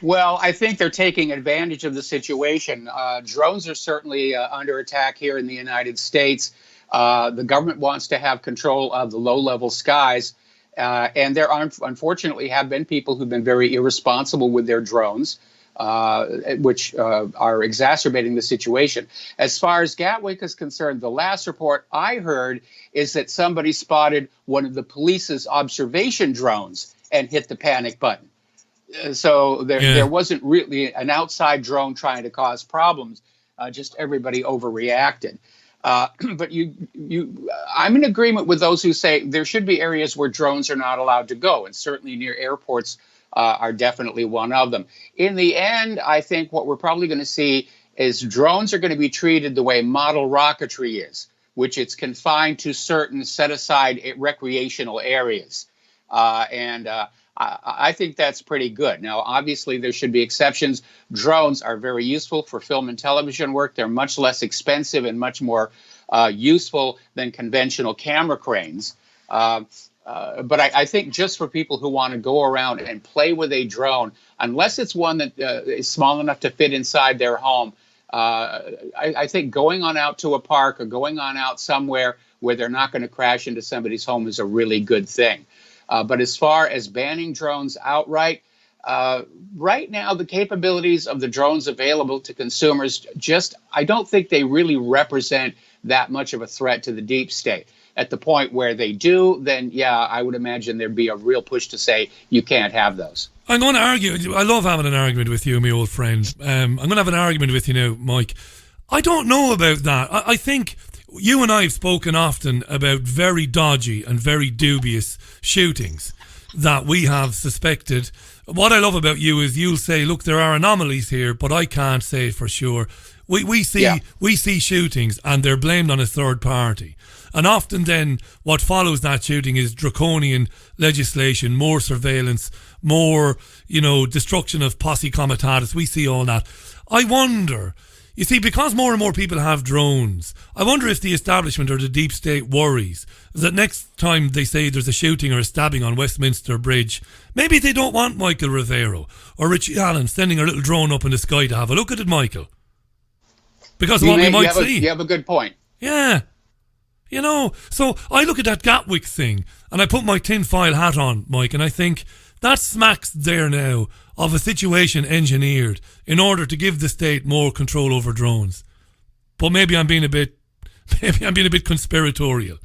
Well, I think they're taking advantage of the situation. Drones are certainly under attack here in the United States. The government wants to have control of the low-level skies. And there unfortunately have been people who've been very irresponsible with their drones, which are exacerbating the situation. As far as Gatwick is concerned, the last report I heard is that somebody spotted one of the police's observation drones and hit the panic button. So there wasn't really an outside drone trying to cause problems. Just everybody overreacted. But I'm in agreement with those who say there should be areas where drones are not allowed to go, and certainly near airports are definitely one of them. In the end, I think what we're probably going to see is drones are going to be treated the way model rocketry is, which it's confined to certain set-aside recreational areas. I think that's pretty good. Now, obviously, there should be exceptions. Drones are very useful for film and television work. They're much less expensive and much more useful than conventional camera cranes. But I think just for people who want to go around and play with a drone, unless it's one that is small enough to fit inside their home, I think going on out to a park or going on out somewhere where they're not going to crash into somebody's home is a really good thing. But as far as banning drones outright, right now the capabilities of the drones available to consumers I don't think they really represent that much of a threat to the deep state. At the point where they do, then I would imagine there'd be a real push to say you can't have those. I'm going to argue. I love having an argument with you, my old friend. I'm going to have an argument with you now, Mike. I don't know about that. I think you and I have spoken often about very dodgy and very dubious shootings that we have suspected. What I love about you is you'll say, look, there are anomalies here, but I can't say for sure. We see shootings and they're blamed on a third party. And often then what follows that shooting is draconian legislation, more surveillance, more, destruction of posse comitatus. We see all that. I wonder, you see, because more and more people have drones, I wonder if the establishment or the deep state worries that next time they say there's a shooting or a stabbing on Westminster Bridge, maybe they don't want Michael Rivero or Richie Allen sending a little drone up in the sky to have a look at it, Michael. Because of what we might see. You have a good point. Yeah. So I look at that Gatwick thing and I put my tinfoil hat on, Mike, and I think that smacks there now of a situation engineered in order to give the state more control over drones. But maybe I'm being a bit conspiratorial.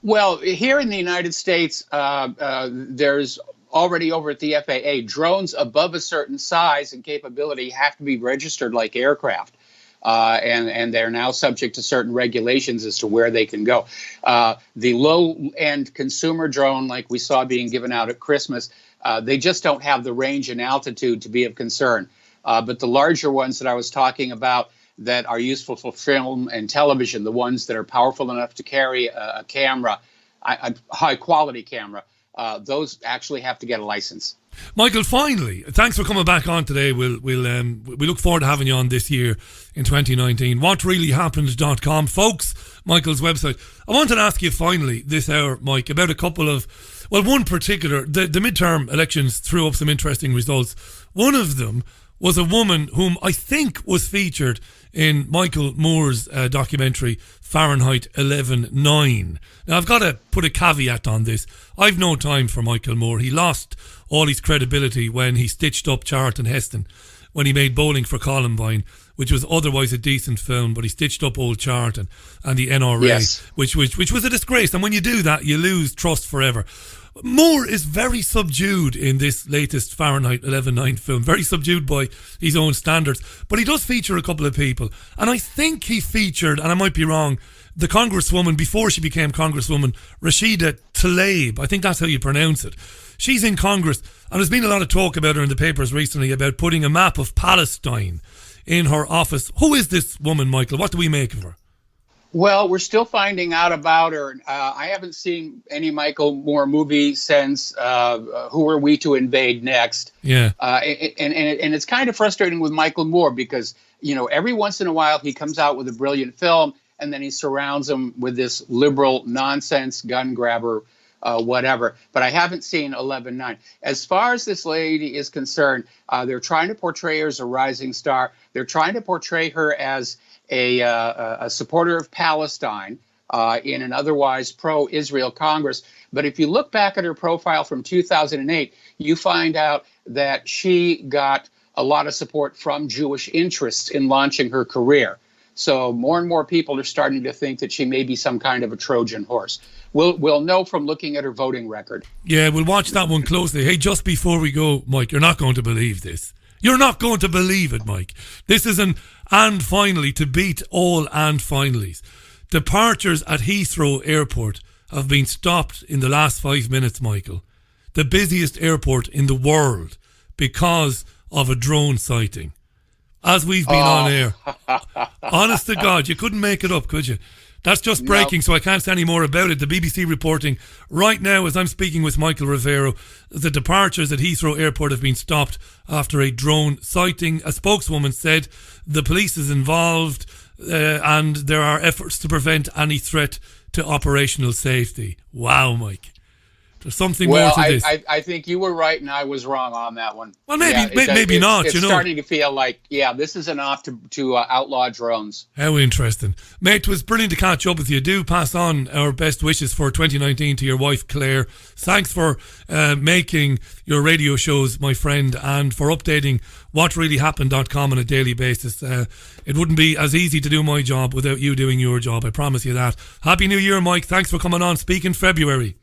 Well, here in the United States, there's already over at the FAA, drones above a certain size and capability have to be registered like aircraft. And they're now subject to certain regulations as to where they can go. The low-end consumer drone, like we saw being given out at Christmas, they just don't have the range and altitude to be of concern. But the larger ones that I was talking about that are useful for film and television, the ones that are powerful enough to carry a camera, a high-quality camera, those actually have to get a license. Michael, finally, thanks for coming back on today. We look forward to having you on this year in 2019. Whatreallyhappened.com, folks, Michael's website. I wanted to ask you finally this hour, Mike, about a couple of, one particular, the midterm elections threw up some interesting results. One of them was a woman whom I think was featured in Michael Moore's documentary Fahrenheit 11/9. Now, I've got to put a caveat on this. I've no time for Michael Moore. He lost all his credibility when he stitched up Charlton Heston, when he made Bowling for Columbine, which was otherwise a decent film, but he stitched up Old Chart and the NRA, Yes. which was a disgrace. And when you do that, you lose trust forever. Moore is very subdued in this latest Fahrenheit 11/9 film, very subdued by his own standards. But he does feature a couple of people. And I think he featured, and I might be wrong, the Congresswoman, before she became Congresswoman, Rashida Tlaib. I think that's how you pronounce it. She's in Congress, and there's been a lot of talk about her in the papers recently about putting a map of Palestine in her office. Who is this woman, Michael? What do we make of her? Well, we're still finding out about her. I haven't seen any Michael Moore movie since Who Are We to Invade Next? Yeah. And it's kind of frustrating with Michael Moore because, every once in a while he comes out with a brilliant film and then he surrounds them with this liberal nonsense, gun grabber, whatever. But I haven't seen 11/9. As far as this lady is concerned, they're trying to portray her as a rising star. They're trying to portray her as a supporter of Palestine in an otherwise pro-Israel Congress. But if you look back at her profile from 2008, you find out that she got a lot of support from Jewish interests in launching her career. So more and more people are starting to think that she may be some kind of a Trojan horse. We'll know from looking at her voting record. Yeah, we'll watch that one closely. Hey, just before we go, Mike, you're not going to believe this. You're not going to believe it, Mike. This is an and finally to beat all and finallys. Departures at Heathrow Airport have been stopped in the last 5 minutes, Michael. The busiest airport in the world because of a drone sighting. As we've been on air. Honest to God, you couldn't make it up, could you? That's just breaking, so I can't say any more about it. The BBC reporting right now, as I'm speaking with Michael Rivero, the departures at Heathrow Airport have been stopped after a drone sighting. A spokeswoman said the police is involved and there are efforts to prevent any threat to operational safety. Wow, Mike. There's something more to this. I think you were right and I was wrong on that one. Well, maybe not. It's starting to feel like, this is an off to outlaw drones. How interesting. Mate, it was brilliant to catch up with you. Do pass on our best wishes for 2019 to your wife, Claire. Thanks for making your radio shows, my friend, and for updating whatreallyhappened.com on a daily basis. It wouldn't be as easy to do my job without you doing your job. I promise you that. Happy New Year, Mike. Thanks for coming on. Speak in February.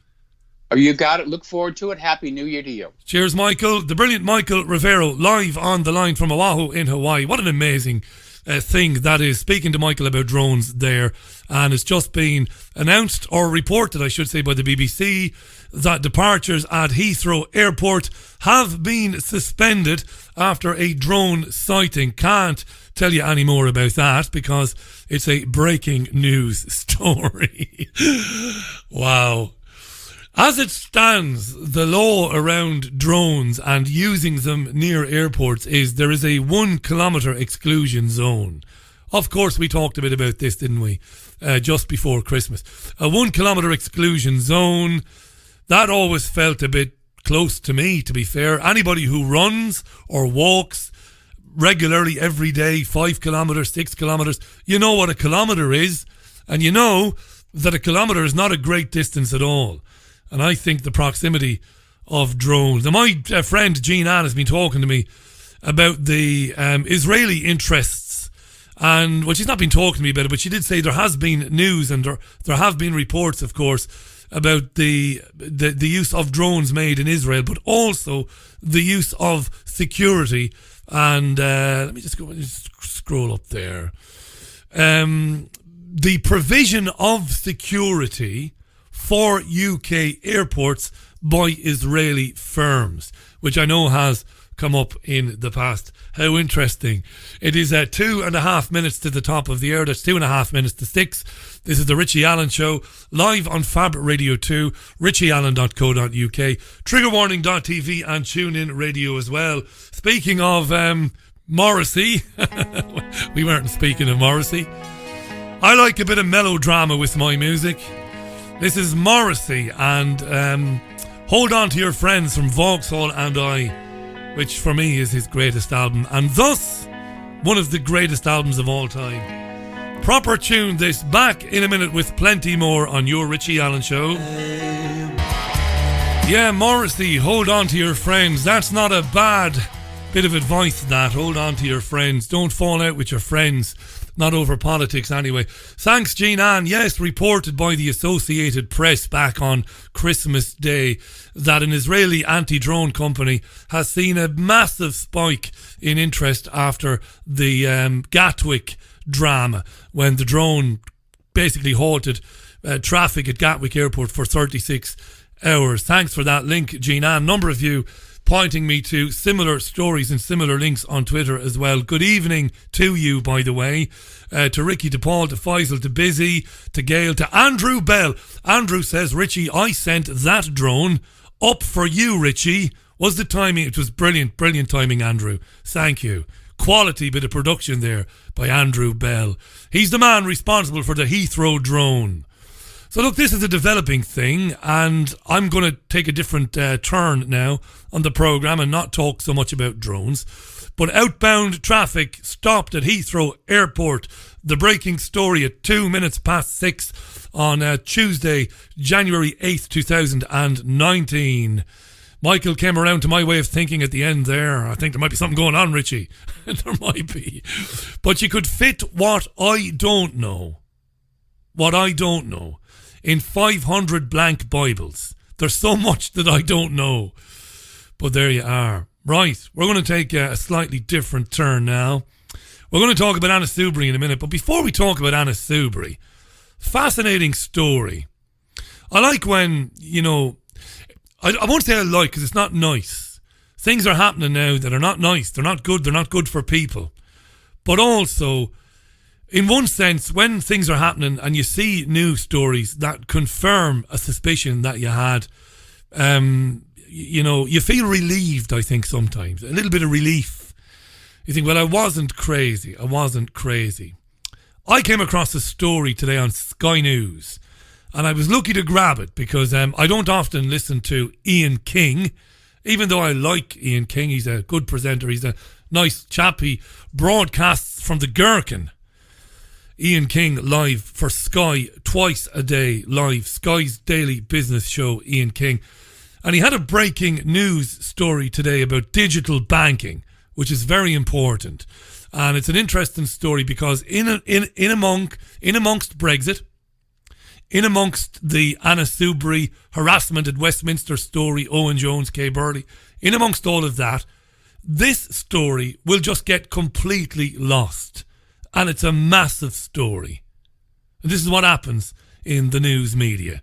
Oh, you got it. Look forward to it. Happy New Year to you. Cheers, Michael. The brilliant Michael Rivero, live on the line from Oahu in Hawaii. What an amazing thing that is. Speaking to Michael about drones there. And it's just been announced, or reported, I should say, by the BBC, that departures at Heathrow Airport have been suspended after a drone sighting. Can't tell you any more about that because it's a breaking news story. Wow. As it stands, the law around drones and using them near airports is there is a 1 kilometre exclusion zone. Of course, we talked a bit about this, didn't we? Just before Christmas. A 1 kilometre exclusion zone, that always felt a bit close to me, to be fair. Anybody who runs or walks regularly every day, 5 kilometres, 6 kilometres, you know what a kilometre is. And you know that a kilometre is not a great distance at all. And I think the proximity of drones. Now, my friend Jean Ann has been talking to me about the Israeli interests. And, well, she's not been talking to me about it, but she did say there has been news and there have been reports, of course, about the use of drones made in Israel, but also the use of security. And let me just scroll up there. The provision of security for UK airports by Israeli firms, which I know has come up in the past. How interesting. It is 2.5 minutes to the top of the hour. That's 2.5 minutes to 6. This is the Richie Allen Show, live on Fab Radio 2, richieallen.co.uk, triggerwarning.tv and TuneIn Radio as well. Speaking of Morrissey, we weren't speaking of Morrissey. I like a bit of melodrama with my music. This is Morrissey and Hold On to Your Friends from Vauxhall and I, which for me is his greatest album and thus one of the greatest albums of all time. Proper tune this. Back in a minute with plenty more on your Richie Allen Show. Yeah, Morrissey, Hold On to Your Friends. That's not a bad Bit of advice that, hold on to your friends. Don't fall out with your friends. Not over politics anyway. Thanks, Jean Ann. Yes, reported by the Associated Press back on Christmas Day that an Israeli anti-drone company has seen a massive spike in interest after the Gatwick drama, when the drone basically halted traffic at Gatwick Airport for 36 hours. Thanks for that link, Jean Ann. Number of you pointing me to similar stories and similar links on Twitter as well. Good evening to you, by the way. To Ricky, to Paul, to Faisal, to Busy, to Gail, to Andrew Bell. Andrew says, Richie, I sent that drone up for you, Richie. Was the timing? It was brilliant, brilliant timing, Andrew. Thank you. Quality bit of production there by Andrew Bell. He's the man responsible for the Heathrow drone. So look, this is a developing thing, and I'm going to take a different turn now on the programme and not talk so much about drones. But outbound traffic stopped at Heathrow Airport. The breaking story at 6:02 on Tuesday, January 8th, 2019. Michael came around to my way of thinking at the end there. I think there might be something going on, Richie. There might be. But you could fit what I don't know in 500 blank Bibles. There's so much that I don't know. But there you are. Right, we're going to take a slightly different turn now. We're going to talk about Anna Soubry in a minute. But before we talk about Anna Soubry, fascinating story. I like when, I won't say I like because it's not nice. Things are happening now that are not nice. They're not good. They're not good for people. But also, in one sense, when things are happening and you see news stories that confirm a suspicion that you had, you feel relieved, I think, sometimes. A little bit of relief. You think, well, I wasn't crazy. I came across a story today on Sky News, and I was lucky to grab it because I don't often listen to Ian King, even though I like Ian King. He's a good presenter. He's a nice chap. He broadcasts from the Gherkin. Ian King live for Sky twice a day live. Sky's daily business show, Ian King. And he had a breaking news story today about digital banking, which is very important. And it's an interesting story because in amongst Brexit, in amongst the Anna Soubry harassment at Westminster story, Owen Jones, Kay Burley, in amongst all of that, this story will just get completely lost. And it's a massive story. And this is what happens in the news media.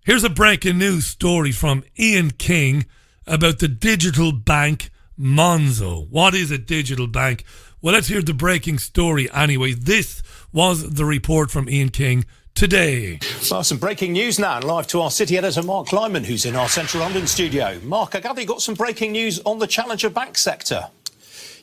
Here's a breaking news story from Ian King about the digital bank Monzo. What is a digital bank? Well, let's hear the breaking story anyway. This was the report from Ian King today. Well, some breaking news now, and live to our city editor Mark Lyman, who's in our central London studio. Mark, I gather you got some breaking news on the challenger bank sector.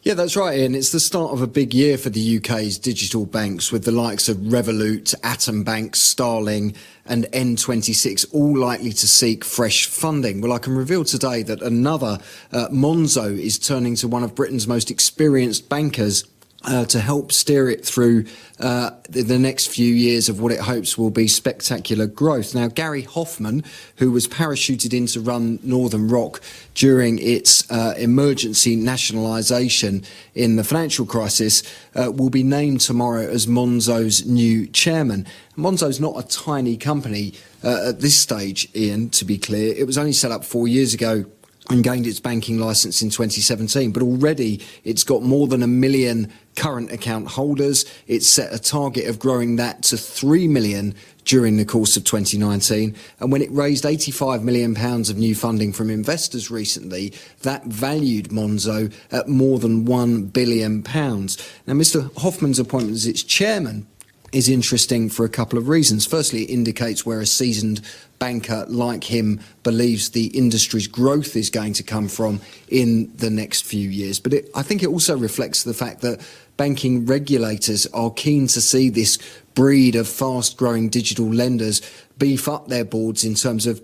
Yeah, that's right, Ian. It's the start of a big year for the UK's digital banks, with the likes of Revolut, Atom Bank, Starling and N26 all likely to seek fresh funding. Well, I can reveal today that another Monzo is turning to one of Britain's most experienced bankers to help steer it through the next few years of what it hopes will be spectacular growth. Now, Gary Hoffman, who was parachuted in to run Northern Rock during its emergency nationalisation in the financial crisis, will be named tomorrow as Monzo's new chairman. Monzo's not a tiny company at this stage, Ian, to be clear. It was only set up 4 years ago and gained its banking licence in 2017. But already it's got more than 1 million current account holders. It's set a target of growing that to 3 million during the course of 2019. And when it raised £85 million of new funding from investors recently, that valued Monzo at more than £1 billion. Now, Mr. Hoffman's appointment as its chairman is interesting for a couple of reasons. Firstly, it indicates where a seasoned banker like him believes the industry's growth is going to come from in the next few years. But I think it also reflects the fact that banking regulators are keen to see this breed of fast-growing digital lenders beef up their boards in terms of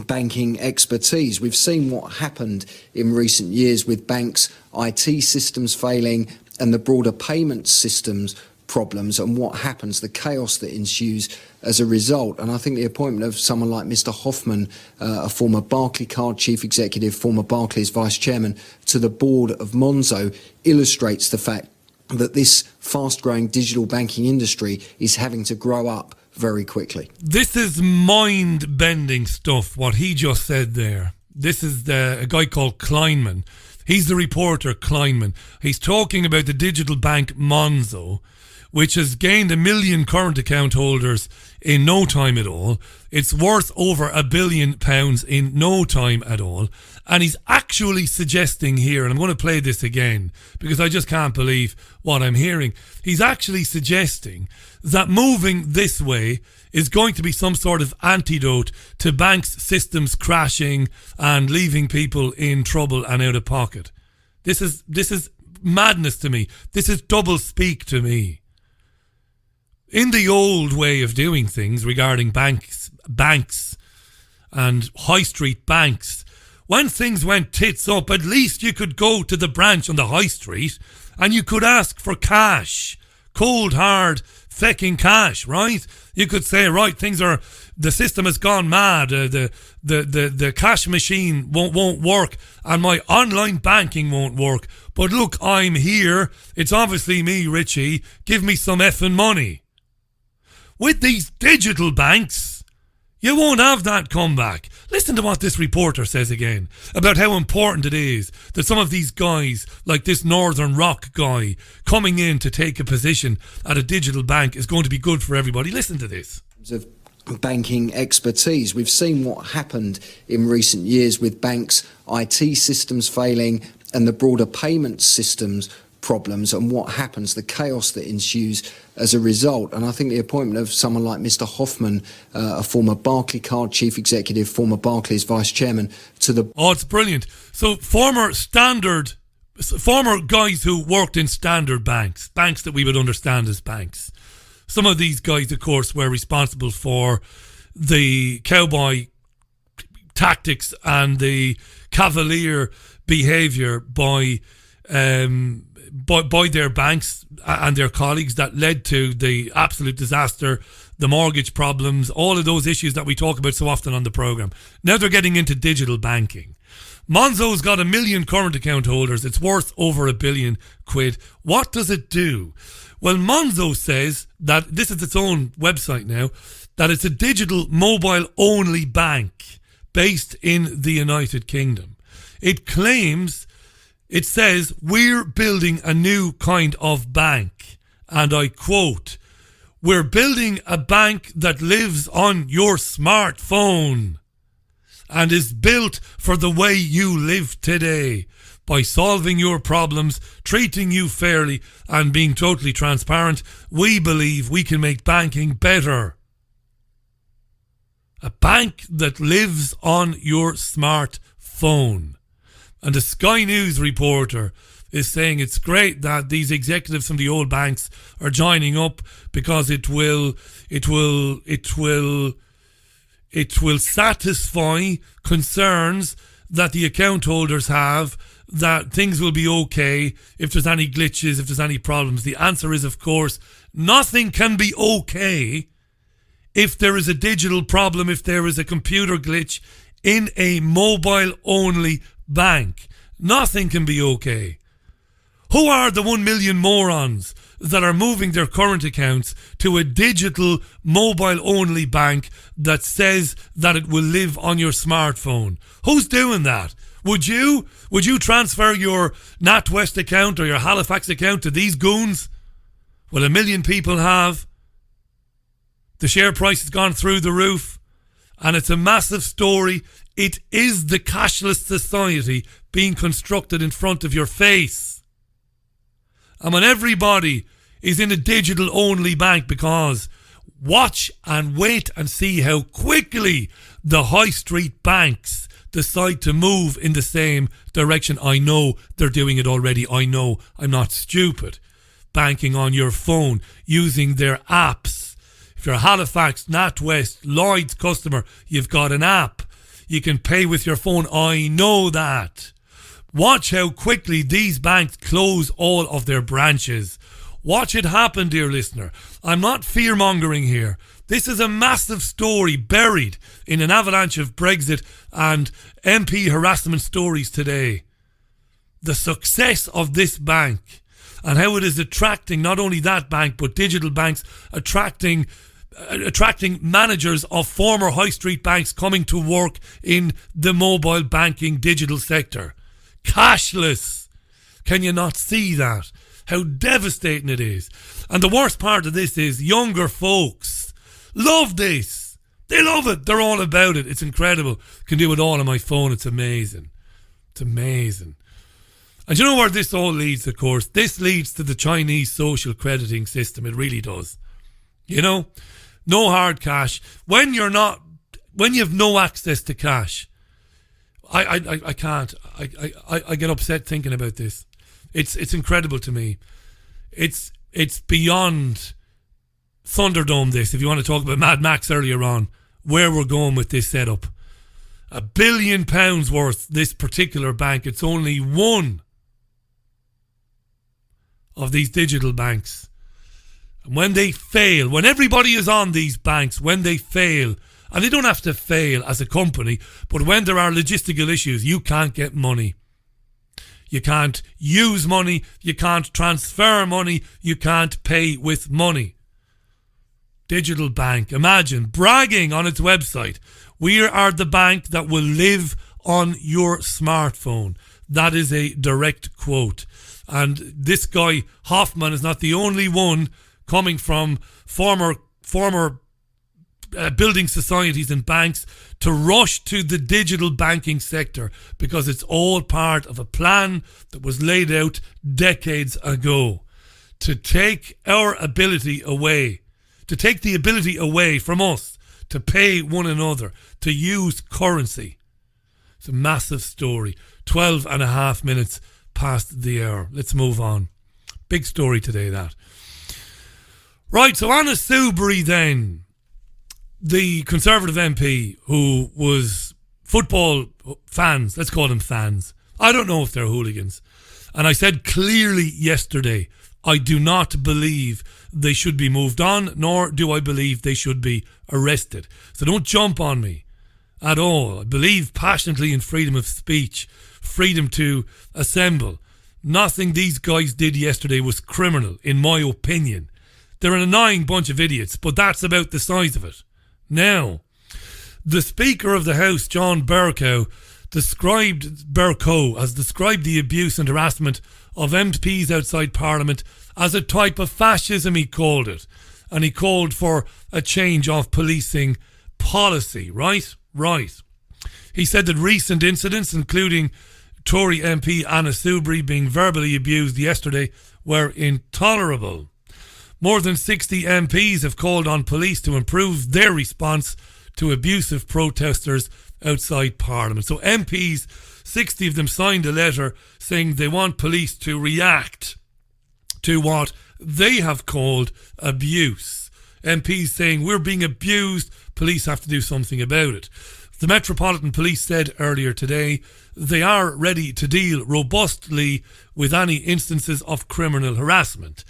banking expertise. We've seen what happened in recent years with banks' IT systems failing and the broader payment systems problems and what happens, the chaos that ensues as a result. And I think the appointment of someone like Mr. Hoffman, a former Barclaycard chief executive, former Barclays vice chairman, to the board of Monzo illustrates the fact that this fast-growing digital banking industry is having to grow up very quickly. This is mind-bending stuff, what he just said there. This is a guy called Kleinman. He's the reporter, Kleinman. He's talking about the digital bank Monzo, which has gained 1 million current account holders in no time at all. It's worth over £1 billion in no time at all. And he's actually suggesting here, and I'm going to play this again because I just can't believe what I'm hearing. He's actually suggesting that moving this way is going to be some sort of antidote to banks' systems crashing and leaving people in trouble and out of pocket. This is madness to me. This is double speak to me. In the old way of doing things regarding banks and high street banks, when things went tits up, at least you could go to the branch on the high street and you could ask for cash. Cold, hard, fecking cash, right? You could say, right, the system has gone mad, the cash machine won't work and my online banking won't work. But look, I'm here. It's obviously me, Richie. Give me some effing money. With these digital banks, you won't have that comeback. Listen to what this reporter says again about how important it is that some of these guys, like this Northern Rock guy, coming in to take a position at a digital bank is going to be good for everybody. Listen to this. Of banking expertise, we've seen what happened in recent years with banks' IT systems failing and the broader payment systems problems and what happens, the chaos that ensues as a result. And I think the appointment of someone like Mr. Hoffman, a former Barclaycard chief executive, former Barclays vice chairman, to the... Oh, it's brilliant. So former guys who worked in standard banks that we would understand as banks. Some of these guys, of course, were responsible for the cowboy tactics and the cavalier behaviour by their banks and their colleagues that led to the absolute disaster, the mortgage problems, all of those issues that we talk about so often on the programme. Now they're getting into digital banking. Monzo's got 1 million current account holders. It's worth over £1 billion. What does it do? Well, Monzo says that, this is its own website now, that it's a digital mobile-only bank based in the United Kingdom. It claims... It says, we're building a new kind of bank. And I quote, we're building a bank that lives on your smartphone and is built for the way you live today by solving your problems, treating you fairly and being totally transparent. We believe we can make banking better. A bank that lives on your smartphone. And the Sky News reporter is saying it's great that these executives from the old banks are joining up because it will satisfy concerns that the account holders have that things will be okay if there's any glitches, if there's any problems. The answer is, of course, nothing can be okay if there is a digital problem, if there is a computer glitch in a mobile-only bank. Nothing can be okay. Who are the 1 million morons that are moving their current accounts to a digital mobile-only bank that says that it will live on your smartphone? Who's doing that? Would you transfer your NatWest account or your Halifax account to these goons? Well, 1 million people have. The share price has gone through the roof. And it's a massive story. It is the cashless society being constructed in front of your face. And when everybody is in a digital-only bank, because watch and wait and see how quickly the high street banks decide to move in the same direction. I know they're doing it already. I know, I'm not stupid. Banking on your phone, using their apps. If you're a Halifax, NatWest, Lloyd's customer, you've got an app. You can pay with your phone. I know that. Watch how quickly these banks close all of their branches. Watch it happen, dear listener. I'm not fear-mongering here. This is a massive story buried in an avalanche of Brexit and MP harassment stories today. The success of this bank and how it is attracting not only that bank but digital banks, attracting managers of former high street banks coming to work in the mobile banking digital sector. Cashless. Can you not see that? How devastating it is. And the worst part of this is younger folks love this. They love it. They're all about it. It's incredible. Can do it all on my phone. It's amazing. It's amazing. And you know where this all leads, of course? This leads to the Chinese social crediting system. It really does. You know? No hard cash. When you have no access to cash, I can't. I get upset thinking about this. It's incredible to me. It's beyond Thunderdome, this, if you want to talk about Mad Max earlier on, where we're going with this setup. £1 billion worth, this particular bank. It's only one of these digital banks. And when they fail, when everybody is on these banks, when they fail, and they don't have to fail as a company, but when there are logistical issues, you can't get money. You can't use money. You can't transfer money. You can't pay with money. Digital bank. Imagine bragging on its website. We are the bank that will live on your smartphone. That is a direct quote. And this guy, Hoffman, is not the only one coming from former building societies and banks to rush to the digital banking sector because it's all part of a plan that was laid out decades ago to take our ability away, to take the ability away from us to pay one another, to use currency. It's a massive story. 12 and a half minutes past the hour. Let's move on. Big story today, that. Right, so Anna Soubry then, the Conservative MP who was football fans, let's call them fans. I don't know if they're hooligans. And I said clearly yesterday, I do not believe they should be moved on, nor do I believe they should be arrested. So don't jump on me at all. I believe passionately in freedom of speech, freedom to assemble. Nothing these guys did yesterday was criminal, in my opinion. They're an annoying bunch of idiots, but that's about the size of it. Now, the Speaker of the House, John Bercow, has described the abuse and harassment of MPs outside Parliament as a type of fascism, he called it. And he called for a change of policing policy, right? Right. He said that recent incidents, including Tory MP Anna Soubry being verbally abused yesterday, were intolerable. More than 60 MPs have called on police to improve their response to abusive protesters outside Parliament. So MPs, 60 of them signed a letter saying they want police to react to what they have called abuse. MPs saying we're being abused, police have to do something about it. The Metropolitan Police said earlier today they are ready to deal robustly with any instances of criminal harassment.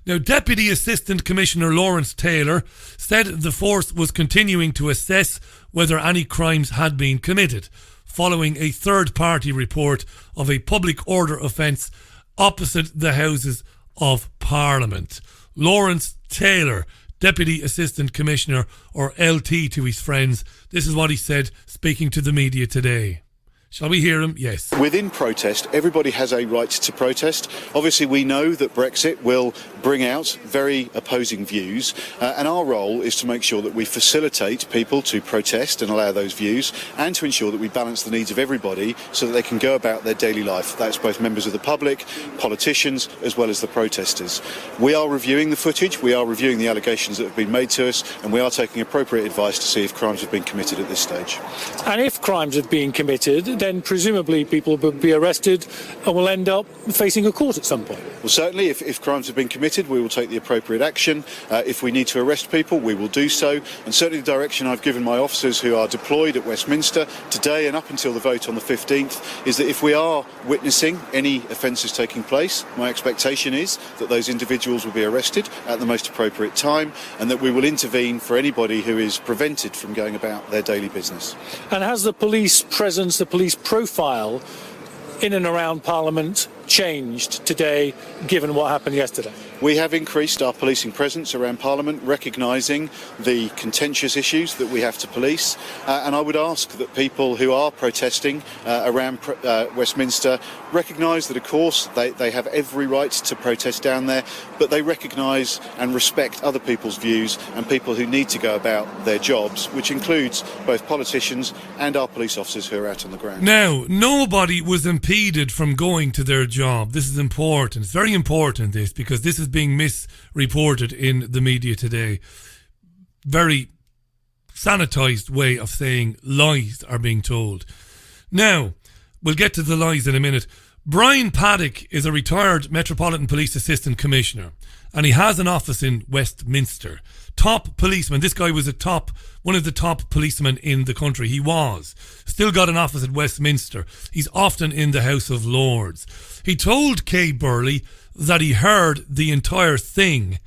Now, Deputy Assistant Commissioner Lawrence Taylor said the force was continuing to assess whether any crimes had been committed, following a third-party report of a public order offence opposite the Houses of Parliament. Lawrence Taylor, Deputy Assistant Commissioner, or LT to his friends, this is what he said speaking to the media today. Shall we hear him? Yes. Within protest, everybody has a right to protest. Obviously, we know that Brexit will bring out very opposing views, and our role is to make sure that we facilitate people to protest and allow those views, and to ensure that we balance the needs of everybody so that they can go about their daily life. That's both members of the public, politicians, as well as the protesters. We are reviewing the footage, we are reviewing the allegations that have been made to us, and we are taking appropriate advice to see if crimes have been committed at this stage. And if crimes have been committed, then presumably people will be arrested and will end up facing a court at some point. Well, certainly, if crimes have been committed, we will take the appropriate action. If we need to arrest people, we will do so. And certainly the direction I've given my officers who are deployed at Westminster today and up until the vote on the 15th is that if we are witnessing any offences taking place, my expectation is that those individuals will be arrested at the most appropriate time and that we will intervene for anybody who is prevented from going about their daily business. And has the police presence, the police profile in and around Parliament changed today, given what happened yesterday? We have increased our policing presence around Parliament, recognising the contentious issues that we have to police. And I would ask that people who are protesting around Westminster recognise that, of course, they have every right to protest down there, but they recognise and respect other people's views and people who need to go about their jobs, which includes both politicians and our police officers who are out on the ground. Now, nobody was impeded from going to their job. This is important. It's very important, this, because this is being misreported in the media today. Very sanitised way of saying lies are being told. Now, we'll get to the lies in a minute. Brian Paddock is a retired Metropolitan Police Assistant Commissioner, and he has an office in Westminster. Top policeman. This guy was one of the top policemen in the country. He was. Still got an office at Westminster. He's often in the House of Lords. He told Kay Burley that he heard the entire thing,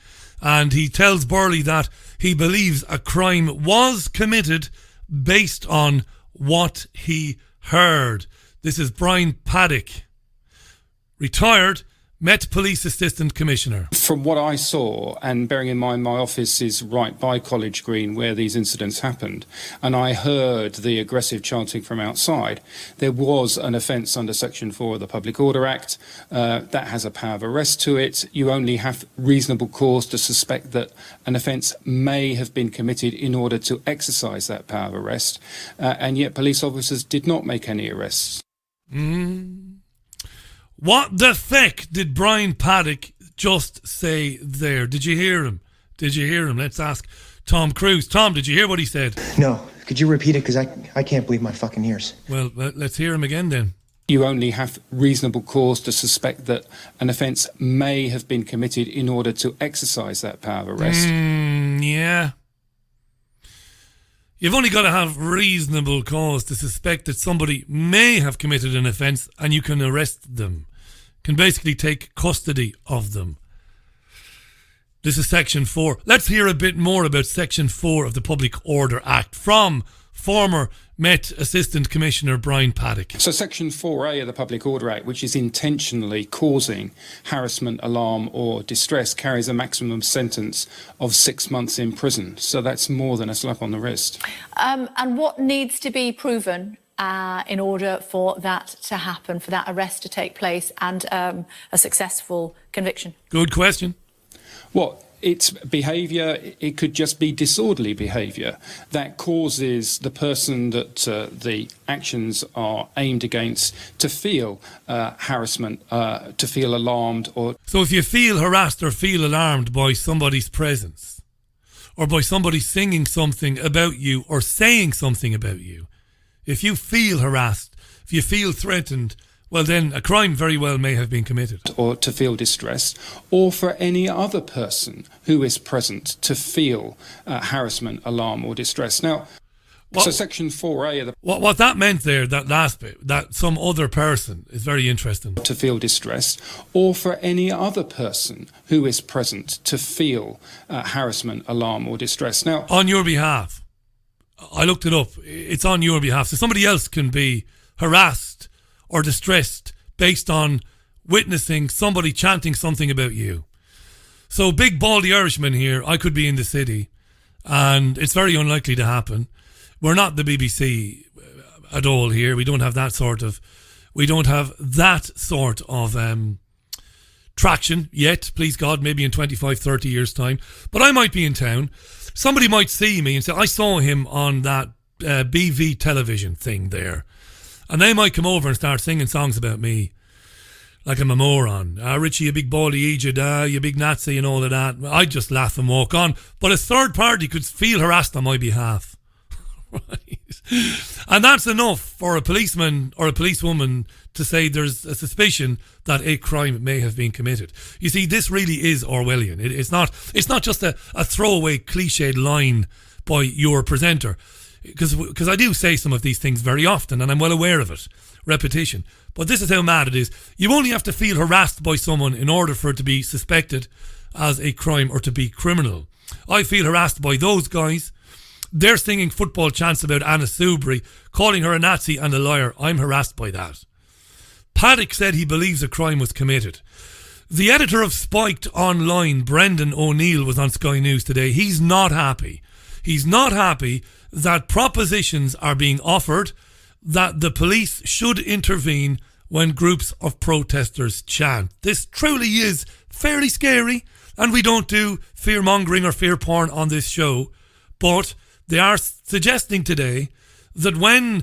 and he tells Burley that he believes a crime was committed based on what he heard. This is Brian Paddock, retired Met Police Assistant Commissioner. From what I saw, and bearing in mind my office is right by College Green where these incidents happened, and I heard the aggressive chanting from outside, there was an offence under Section 4 of the Public Order Act that has a power of arrest to it. You only have reasonable cause to suspect that an offence may have been committed in order to exercise that power of arrest, and yet police officers did not make any arrests. What the feck did Brian Paddock just say there? Did you hear him? Let's ask Tom Cruise. Tom, did you hear what he said? No. Could you repeat it? Because I can't believe my fucking ears. Well, let's hear him again then. You only have reasonable cause to suspect that an offence may have been committed in order to exercise that power of arrest. Yeah. You've only got to have reasonable cause to suspect that somebody may have committed an offence, and you can arrest them. Can basically take custody of them. This is Section 4. Let's hear a bit more about Section 4 of the Public Order Act from former Met Assistant Commissioner Brian Paddock. So Section 4A of the Public Order Act, which is intentionally causing harassment, alarm or distress, carries a maximum sentence of 6 months in prison. So that's more than a slap on the wrist. And what needs to be proven in order for that to happen, for that arrest to take place and a successful conviction? Good question. Well, it's behaviour, it could just be disorderly behaviour that causes the person that the actions are aimed against to feel harassment, to feel alarmed. So if you feel harassed or feel alarmed by somebody's presence, or by somebody singing something about you or saying something about you, if you feel harassed, if you feel threatened, well then a crime very well may have been committed. Or to feel distressed, or for any other person who is present to feel harassment, alarm or distress. Now, so Section 4A of the... What that meant there, that last bit, that some other person, is very interesting. To feel distressed, or for any other person who is present to feel harassment, alarm or distress. Now, on your behalf. I looked it up. It's on your behalf. So somebody else can be harassed or distressed based on witnessing somebody chanting something about you. So big baldy Irishman here, I could be in the city, and it's very unlikely to happen. We're not the BBC at all here. We don't have that sort of traction yet, please God, maybe in 25, 30 years' time. But I might be in town. Somebody might see me and say, I saw him on that BV television thing there. And they might come over and start singing songs about me like I'm a moron. Richie, you big baldy Egypt, you big Nazi and all of that. I'd just laugh and walk on. But a third party could feel harassed on my behalf. Right. And that's enough for a policeman or a policewoman to say there's a suspicion that a crime may have been committed. You see, this really is Orwellian. It's not just a throwaway cliched line by your presenter, because I do say some of these things very often, and I'm well aware of it. Repetition. But this is how mad it is. You only have to feel harassed by someone in order for it to be suspected as a crime or to be criminal. I feel harassed by those guys. They're singing football chants about Anna Soubry, calling her a Nazi and a liar. I'm harassed by that. Paddock said he believes a crime was committed. The editor of Spiked Online, Brendan O'Neill, was on Sky News today. He's not happy. He's not happy that propositions are being offered that the police should intervene when groups of protesters chant. This truly is fairly scary, and we don't do fear-mongering or fear porn on this show, but they are suggesting today that when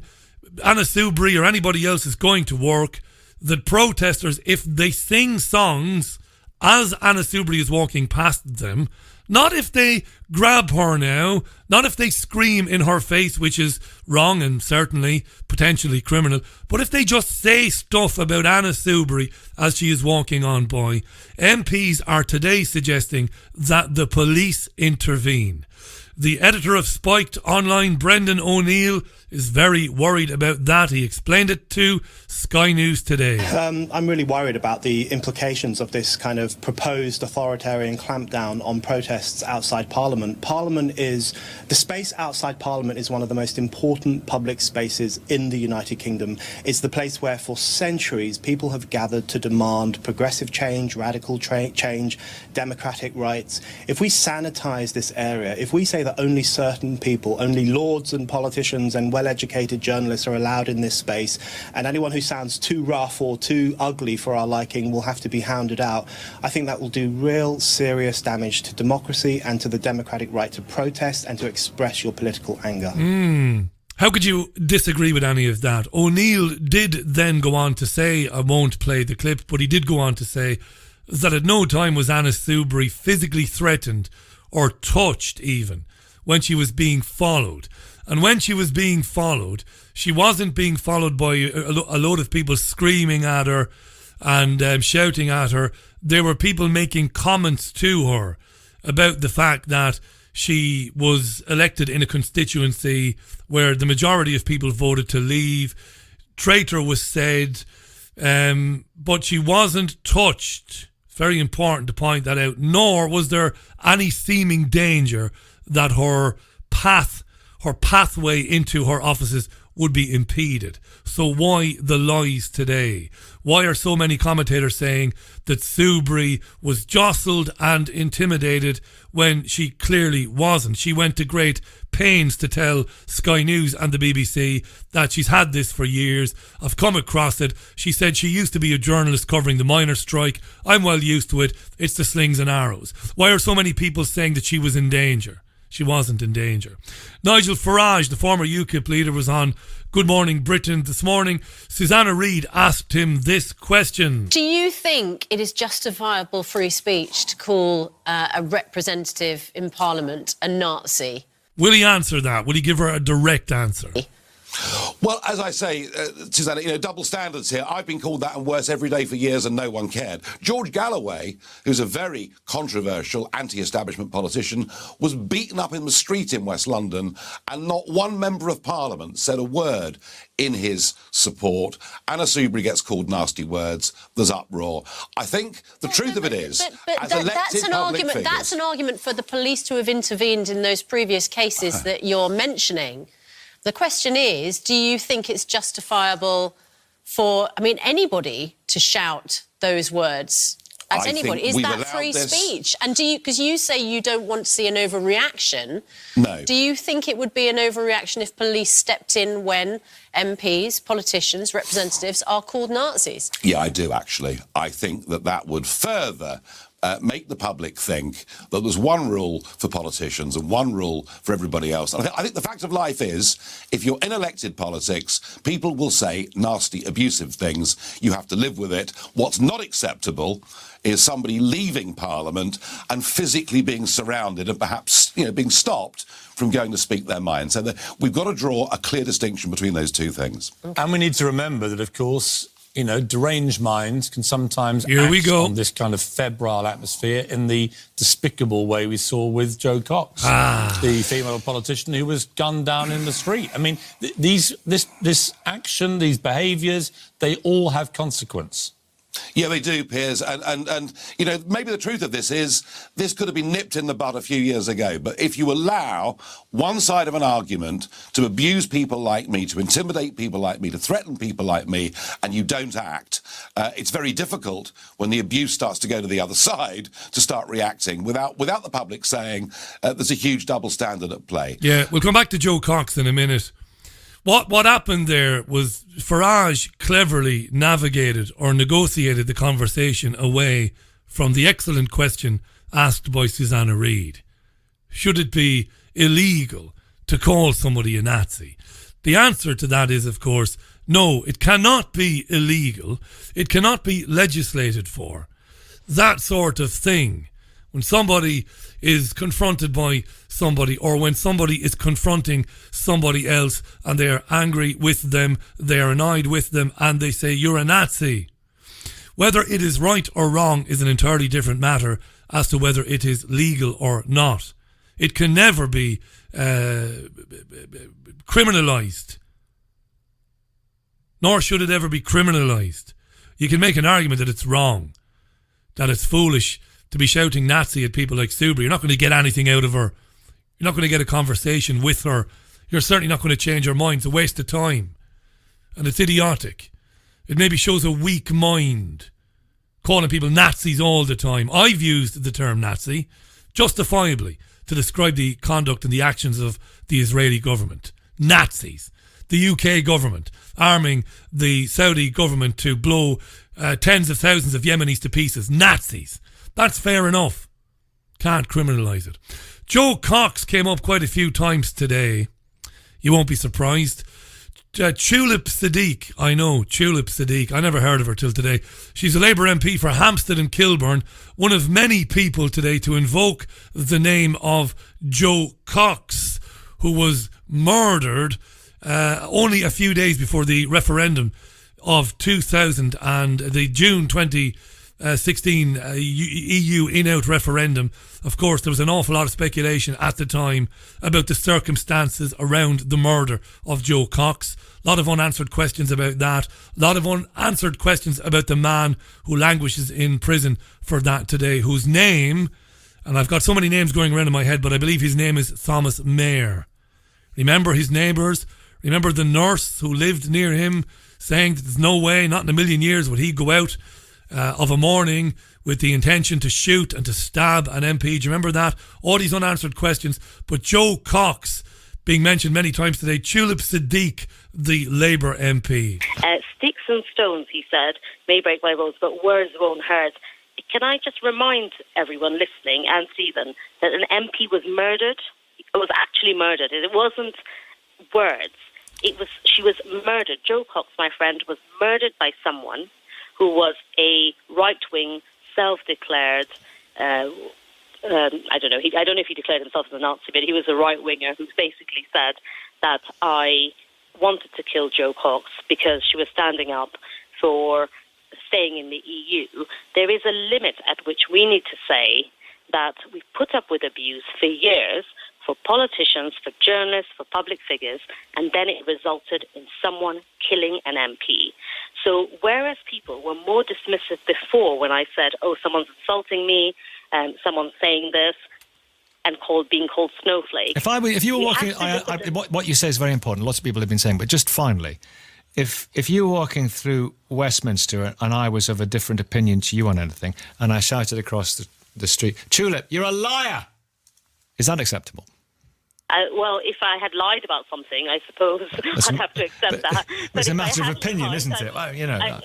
Anna Soubry or anybody else is going to work, that protesters, if they sing songs as Anna Soubry is walking past them, not if they grab her now, not if they scream in her face, which is wrong and certainly potentially criminal, but if they just say stuff about Anna Soubry as she is walking on by. MPs are today suggesting that the police intervene. The editor of Spiked Online, Brendan O'Neill, is very worried about that. He explained it to Sky News today. I'm really worried about the implications of this kind of proposed authoritarian clampdown on protests outside Parliament. The space outside Parliament is one of the most important public spaces in the United Kingdom. It's the place where for centuries people have gathered to demand progressive change, radical change, democratic rights. If we sanitise this area, if we say that only certain people, only lords and politicians and well-educated journalists are allowed in this space, and anyone who sounds too rough or too ugly for our liking will have to be hounded out, I think that will do real serious damage to democracy and to the democratic right to protest and to express your political anger. How could you disagree with any of that? O'Neill did then go on to say, I won't play the clip, but he did go on to say that at no time was Anna Soubry physically threatened or touched even when she was being followed. And when she was being followed, she wasn't being followed by a load of people screaming at her and shouting at her. There were people making comments to her about the fact that she was elected in a constituency where the majority of people voted to leave. Traitor was said, but she wasn't touched. Very important to point that out. Nor was there any seeming danger that her pathway into her offices would be impeded. So why the lies today? Why are so many commentators saying that Soubry was jostled and intimidated when she clearly wasn't? She went to great pains to tell Sky News and the BBC that she's had this for years. I've come across it. She said she used to be a journalist covering the miners' strike. I'm well used to it. It's the slings and arrows. Why are so many people saying that she was in danger? She wasn't in danger. Nigel Farage, the former UKIP leader, was on Good Morning Britain this morning. Susanna Reid asked him this question. Do you think it is justifiable free speech to call a representative in Parliament a Nazi? Will he answer that? Will he give her a direct answer? Well, as I say, Susanna, double standards here. I've been called that and worse every day for years and no one cared. George Galloway, who's a very controversial anti-establishment politician, was beaten up in the street in West London and not one member of Parliament said a word in his support. Anna Soubry gets called nasty words. There's uproar. I think the truth of it is, as elected public figures... That's an argument for the police to have intervened in those previous cases that you're mentioning. The question is, do you think it's justifiable for, anybody to shout those words at anybody? Is that free speech? And because you say you don't want to see an overreaction. No. Do you think it would be an overreaction if police stepped in when MPs, politicians, representatives are called Nazis? Yeah, I do, actually. I think that would further make the public think that there's one rule for politicians and one rule for everybody else. And I think the fact of life is, if you're in elected politics, people will say nasty, abusive things. You have to live with it. What's not acceptable is somebody leaving Parliament and physically being surrounded and perhaps, being stopped from going to speak their mind. So we've got to draw a clear distinction between those two things. And we need to remember that, of course, deranged minds can sometimes act on this kind of febrile atmosphere in the despicable way we saw with Jo Cox, the female politician who was gunned down in the street. I mean, this action, these behaviours, they all have consequence. Yeah, they do, Piers. And maybe the truth of this is this could have been nipped in the bud a few years ago. But if you allow one side of an argument to abuse people like me, to intimidate people like me, to threaten people like me, and you don't act, it's very difficult when the abuse starts to go to the other side to start reacting without the public saying there's a huge double standard at play. Yeah, we'll come back to Jo Cox in a minute. What happened there was Farage cleverly navigated or negotiated the conversation away from the excellent question asked by Susanna Reid. Should it be illegal to call somebody a Nazi? The answer to that is, of course, no, it cannot be illegal. It cannot be legislated for. That sort of thing. When somebody is confronted by somebody, or when somebody is confronting somebody else and they're angry with them, they're annoyed with them, and they say, you're a Nazi. Whether it is right or wrong is an entirely different matter as to whether it is legal or not. It can never be criminalised. Nor should it ever be criminalised. You can make an argument that it's wrong, that it's foolish to be shouting Nazi at people like Subra. You're not going to get anything out of her. You're not going to get a conversation with her. You're certainly not going to change her mind. It's a waste of time. And it's idiotic. It maybe shows a weak mind, calling people Nazis all the time. I've used the term Nazi, justifiably, to describe the conduct and the actions of the Israeli government. Nazis. The UK government arming the Saudi government to blow tens of thousands of Yemenis to pieces. Nazis. That's fair enough. Can't criminalise it. Jo Cox came up quite a few times today. You won't be surprised. Tulip Siddiq. I know, Tulip Siddiq. I never heard of her till today. She's a Labour MP for Hampstead and Kilburn. One of many people today to invoke the name of Jo Cox, who was murdered only a few days before the referendum of 2000 and the June 2016 EU in-out referendum. Of course, there was an awful lot of speculation at the time about the circumstances around the murder of Jo Cox. A lot of unanswered questions about that. A lot of unanswered questions about the man who languishes in prison for that today, whose name, and I've got so many names going around in my head, but I believe his name is Thomas Mayer. Remember his neighbours? Remember the nurse who lived near him saying that there's no way, not in a million years, would he go out of a morning with the intention to shoot and to stab an MP. Do you remember that? All these unanswered questions. But Jo Cox, being mentioned many times today, Tulip Siddiq, the Labour MP. Sticks and stones, he said, may break my bones, but words won't hurt. Can I just remind everyone listening, and Stephen, that an MP was murdered? It was actually murdered. It wasn't words. She was murdered. Jo Cox, my friend, was murdered by someone who was a right-wing, self-declared, I don't know if he declared himself as a Nazi, but he was a right-winger who basically said that I wanted to kill Jo Cox because she was standing up for staying in the EU. There is a limit at which we need to say that we've put up with abuse for years, for politicians, for journalists, for public figures, and then it resulted in someone killing an MP. So whereas people were more dismissive before when I said, oh, someone's insulting me, someone's saying this, and being called snowflake. If you were walking, what you say is very important. Lots of people have been saying, but just finally, if you were walking through Westminster and I was of a different opinion to you on anything, and I shouted across the street, Tulip, you're a liar, is that acceptable? Well, if I had lied about something, I suppose I'd have to accept that. But it's a matter of opinion, isn't it? Well, you know.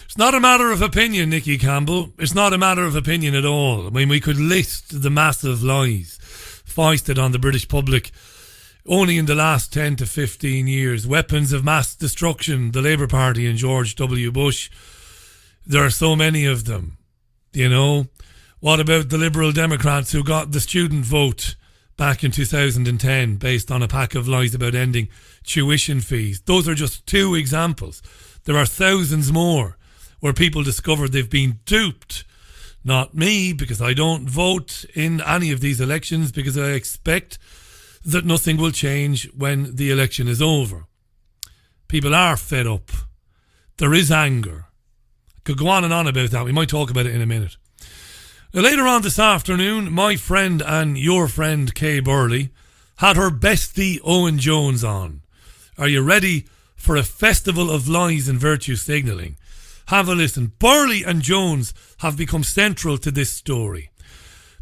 It's not a matter of opinion, Nicky Campbell. It's not a matter of opinion at all. I mean, we could list the massive lies foisted on the British public only in the last 10 to 15 years. Weapons of mass destruction, the Labour Party and George W. Bush. There are so many of them, you know. What about the Liberal Democrats who got the student vote back in 2010 based on a pack of lies about ending tuition fees? Those are just two examples. There are thousands more where people discovered they've been duped. Not me, because I don't vote in any of these elections, because I expect that nothing will change when the election is over. People are fed up. There is anger. I could go on and on about that. We might talk about it in a minute. Now, later on this afternoon, my friend and your friend Kay Burley had her bestie Owen Jones on. Are you ready for a festival of lies and virtue signalling? Have a listen. Burley and Jones have become central to this story.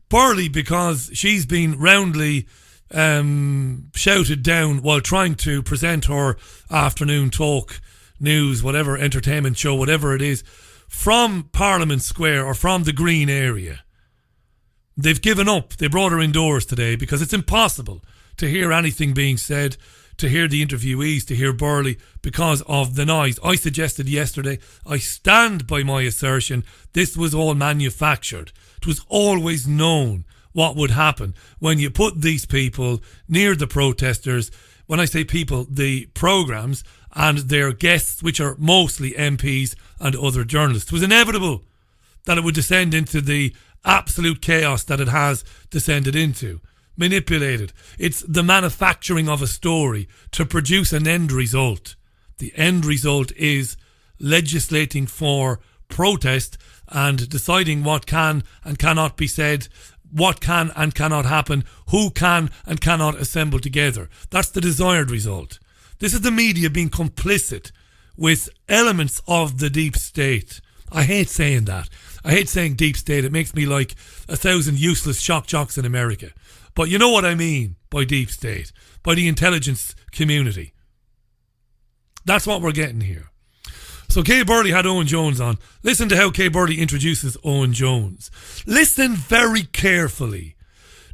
Burley, because she's been roundly shouted down while trying to present her afternoon talk, news, whatever, entertainment show, whatever it is, from Parliament Square or from the Green area. They've given up. They brought her indoors today because it's impossible to hear anything being said, to hear the interviewees, to hear Burley, because of the noise. I suggested yesterday, I stand by my assertion, this was all manufactured. It was always known what would happen when you put these people near the protesters. When I say people, the programmes and their guests, which are mostly MPs and other journalists. It was inevitable that it would descend into the absolute chaos that it has descended into. Manipulated. It's the manufacturing of a story to produce an end result. The end result is legislating for protest and deciding what can and cannot be said, what can and cannot happen, who can and cannot assemble together. That's the desired result. This is the media being complicit with elements of the deep state. I hate saying that. I hate saying deep state. It makes me like 1,000 useless shock jocks in America. But you know what I mean by deep state, by the intelligence community. That's what we're getting here. So Kay Burley had Owen Jones on. Listen to how Kay Burley introduces Owen Jones. Listen very carefully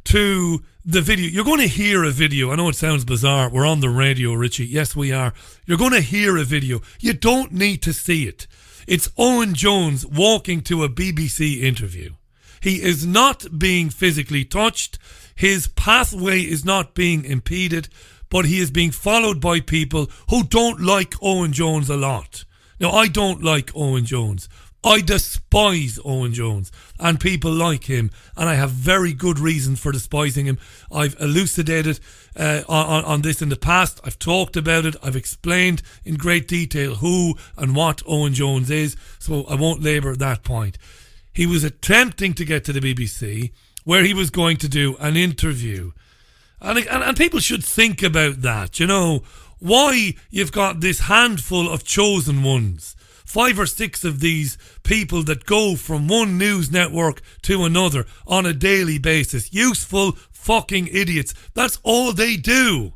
to the video. You're going to hear a video. I know it sounds bizarre. We're on the radio, Richie. Yes, we are. You're going to hear a video. You don't need to see it. It's Owen Jones walking to a BBC interview. He is not being physically touched. His pathway is not being impeded, but he is being followed by people who don't like Owen Jones a lot. Now, I don't like Owen Jones. I despise Owen Jones and people like him, and I have very good reason for despising him. I've elucidated on this in the past. I've talked about it. I've explained in great detail who and what Owen Jones is, so I won't labour that point. He was attempting to get to the BBC where he was going to do an interview. And people should think about that, you know, why you've got this handful of chosen ones, 5 or 6 of these people that go from one news network to another on a daily basis. Useful fucking idiots. That's all they do,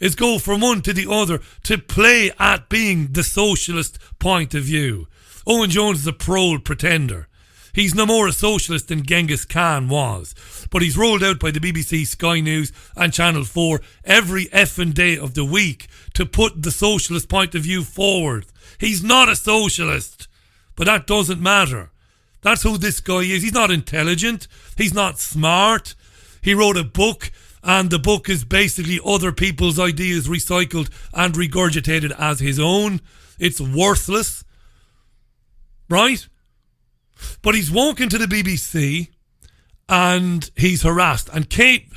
is go from one to the other to play at being the socialist point of view. Owen Jones is a proud pretender. He's no more a socialist than Genghis Khan was. But he's rolled out by the BBC, Sky News and Channel 4 every effing day of the week to put the socialist point of view forward. He's not a socialist, but that doesn't matter. That's who this guy is. He's not intelligent. He's not smart. He wrote a book, and the book is basically other people's ideas recycled and regurgitated as his own. It's worthless. Right? But he's walking to the BBC and he's harassed. And Kay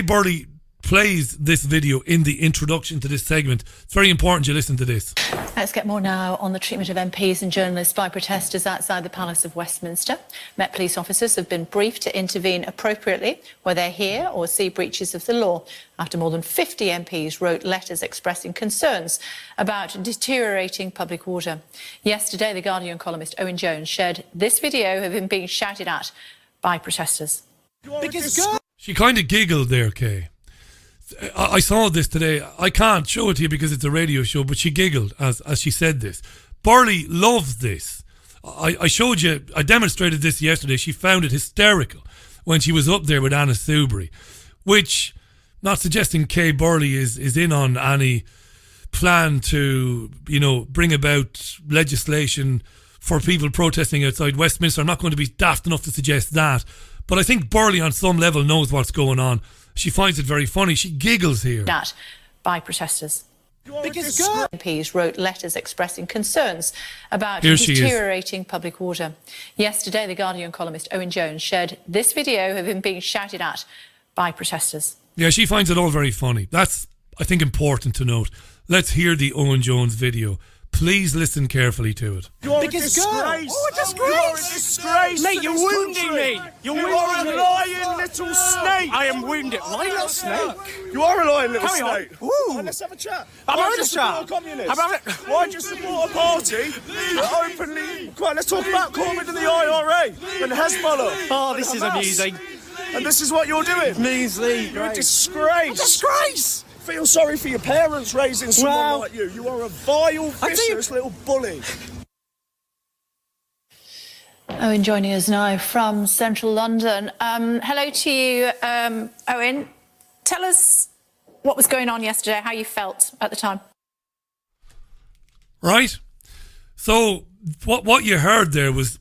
Burley plays this video in the introduction to this segment. It's very important you listen to this. Let's get more now on the treatment of MPs and journalists by protesters outside the Palace of Westminster. Met Police officers have been briefed to intervene appropriately where they hear or see breaches of the law after more than 50 MPs wrote letters expressing concerns about deteriorating public order. Yesterday, The Guardian columnist Owen Jones shared this video of him being shouted at by protesters. She kind of giggled there, Kay. I saw this today. I can't show it to you because it's a radio show, but she giggled as she said this. Burley loves this. I showed you, I demonstrated this yesterday. She found it hysterical when she was up there with Anna Soubry, which, not suggesting Kay Burley is in on any plan to, bring about legislation for people protesting outside Westminster. I'm not going to be daft enough to suggest that. But I think Burley on some level knows what's going on. She finds it very funny. She giggles here. That by protesters. Because MPs wrote letters expressing concerns about deteriorating public order. Yesterday, The Guardian columnist Owen Jones shared this video of him being shouted at by protesters. Yeah, she finds it all very funny. That's, I think, important to note. Let's hear the Owen Jones video. Please listen carefully to it. You're a disgrace. Oh, a disgrace. You're a disgrace. Mate, you're wounding me. You're a lying little snake. I am wounded. Lying little snake? You are a lying little snake. Ooh. Let's have a chat. I'm having a chat. Why do you support a party that openly... Come on, let's talk about Corbyn and the IRA and Hezbollah. Oh, this is amusing. And this is what you're doing. Measly. You're a disgrace. A disgrace. Feel sorry for your parents raising someone like you. You are a vile, vicious little bully. Owen joining us now from central London. Hello to you, Owen. Tell us what was going on yesterday, how you felt at the time. Right. So what you heard there was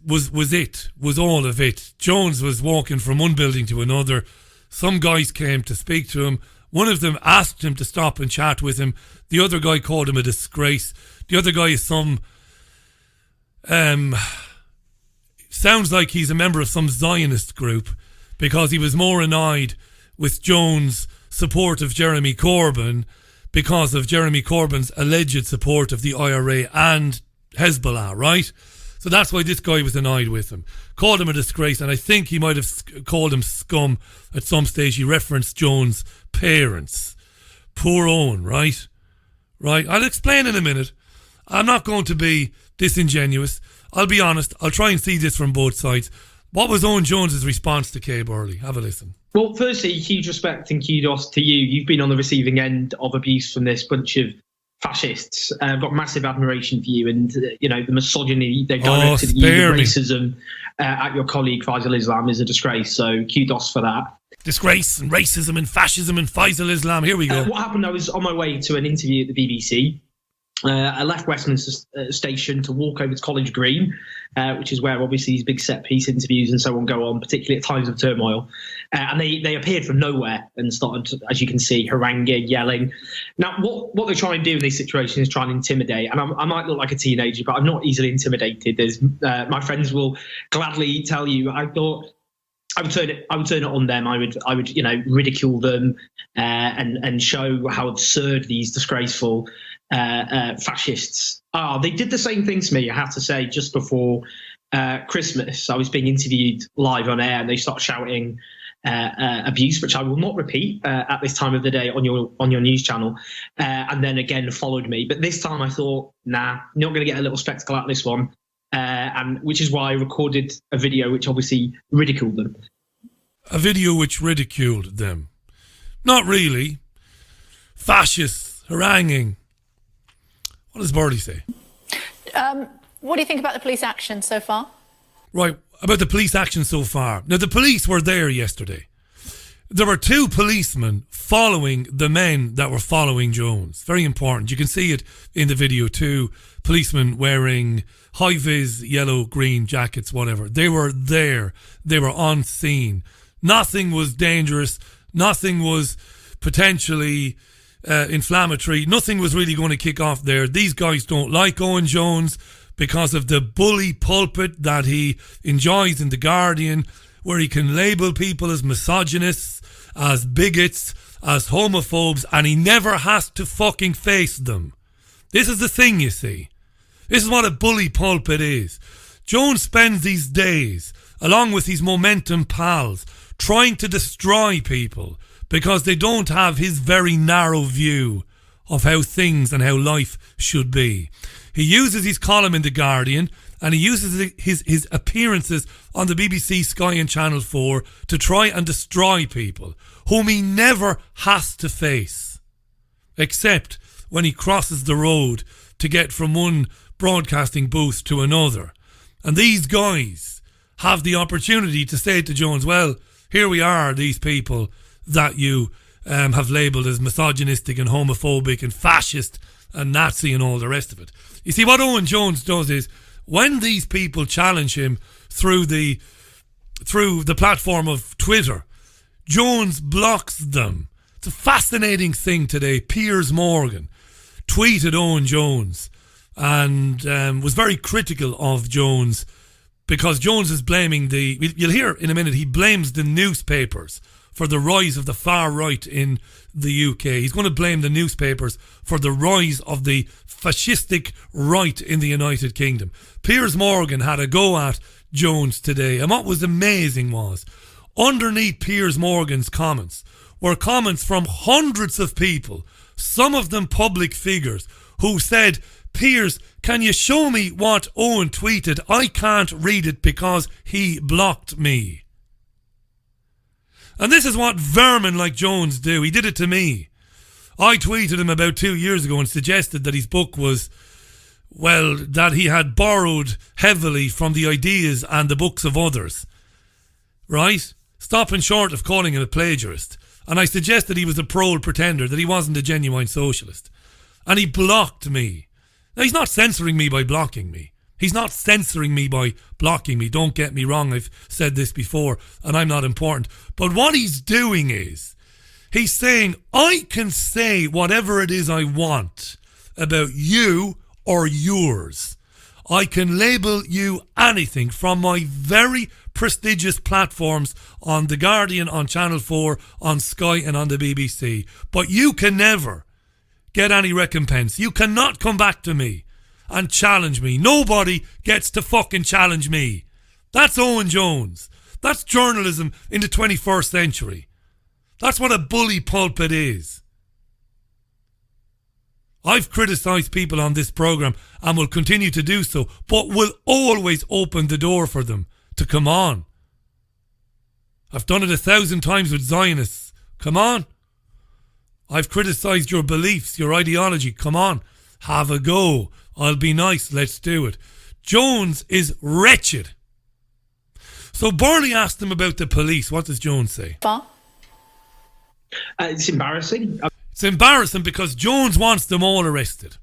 all of it. Jones was walking from one building to another. Some guys came to speak to him. One of them asked him to stop and chat with him. The other guy called him a disgrace. The other guy is some... sounds like he's a member of some Zionist group, because he was more annoyed with Jones' support of Jeremy Corbyn because of Jeremy Corbyn's alleged support of the IRA and Hezbollah, right? So that's why this guy was annoyed with him. Called him a disgrace, and I think he might have called him scum at some stage. He referenced Jones' parents. Poor Owen, right? Right? I'll explain in a minute. I'm not going to be disingenuous. I'll be honest. I'll try and see this from both sides. What was Owen Jones' response to Kay Burley? Have a listen. Well, firstly, huge respect and kudos to you. You've been on the receiving end of abuse from this bunch of fascists. I've got massive admiration for you, and the misogyny they directed at you, the racism at your colleague Faisal Islam is a disgrace. So kudos for that. Disgrace and racism and fascism and Faisal Islam. Here we go. What happened? I was on my way to an interview at the BBC. I left Westminster Station to walk over to College Green, which is where obviously these big set piece interviews and so on go on, particularly at times of turmoil. And they appeared from nowhere and started, as you can see, haranguing, yelling. Now, what they try and do in these situations is try and intimidate. And I might look like a teenager, but I'm not easily intimidated. As my friends will gladly tell you, I thought I would turn it on them. I would ridicule them and show how absurd these disgraceful fascists are. They did the same thing to me, I have to say, just before Christmas. I was being interviewed live on air and they started shouting abuse, which I will not repeat at this time of the day on your news channel, and then again followed me. But this time I thought, nah, not going to get a little spectacle out of this one, and which is why I recorded a video which obviously ridiculed them. A video which ridiculed them? Not really. Fascists, haranguing. What does Burley say? What do you think about the police action so far? Right, about the police action so far. Now, the police were there yesterday. There were two policemen following the men that were following Jones. Very important. You can see it in the video too. Policemen wearing high-vis, yellow, green jackets, whatever. They were there. They were on scene. Nothing was dangerous. Nothing was potentially inflammatory. Nothing was really going to kick off there. These guys don't like Owen Jones because of the bully pulpit that he enjoys in The Guardian, where he can label people as misogynists, as bigots, as homophobes, and he never has to fucking face them. This is the thing, you see. This is what a bully pulpit is. Jones spends these days, along with his momentum pals, trying to destroy people because they don't have his very narrow view of how things and how life should be. He uses his column in The Guardian and he uses his appearances on the BBC, Sky and Channel 4 to try and destroy people whom he never has to face, except when he crosses the road to get from one broadcasting booth to another. And these guys have the opportunity to say to Jones, well, here we are, these people that you have labelled as misogynistic and homophobic and fascist and Nazi and all the rest of it. You see, what Owen Jones does is, when these people challenge him through the platform of Twitter, Jones blocks them. It's a fascinating thing today. Piers Morgan tweeted Owen Jones and was very critical of Jones, because Jones is blaming you'll hear in a minute, he blames the newspapers for the rise of the far right in the UK. He's going to blame the newspapers for the rise of the fascistic right in the United Kingdom. Piers Morgan had a go at Jones today, and what was amazing was, underneath Piers Morgan's comments were comments from hundreds of people, some of them public figures, who said, Piers, can you show me what Owen tweeted? I can't read it because he blocked me. And this is what vermin like Jones do. He did it to me. I tweeted him about 2 years ago and suggested that his book was, well, that he had borrowed heavily from the ideas and the books of others. Right? Stopping short of calling him a plagiarist. And I suggested he was a proud pretender, that he wasn't a genuine socialist. And he blocked me. Now, he's not censoring me by blocking me. He's not censoring me by blocking me. Don't get me wrong, I've said this before, and I'm not important. But what he's doing is, he's saying, I can say whatever it is I want about you or yours. I can label you anything from my very prestigious platforms on The Guardian, on Channel 4, on Sky and on the BBC. But you can never get any recompense. You cannot come back to me and challenge me. Nobody gets to fucking challenge me. That's Owen Jones. That's journalism in the 21st century. That's what a bully pulpit is. I've criticised people on this programme and will continue to do so, but will always open the door for them to come on. I've done it 1,000 times with Zionists. Come on. I've criticised your beliefs, your ideology. Come on. Have a go. I'll be nice. Let's do it. Jones is wretched. So Burley asked him about the police. What does Jones say? It's embarrassing. It's embarrassing because Jones wants them all arrested.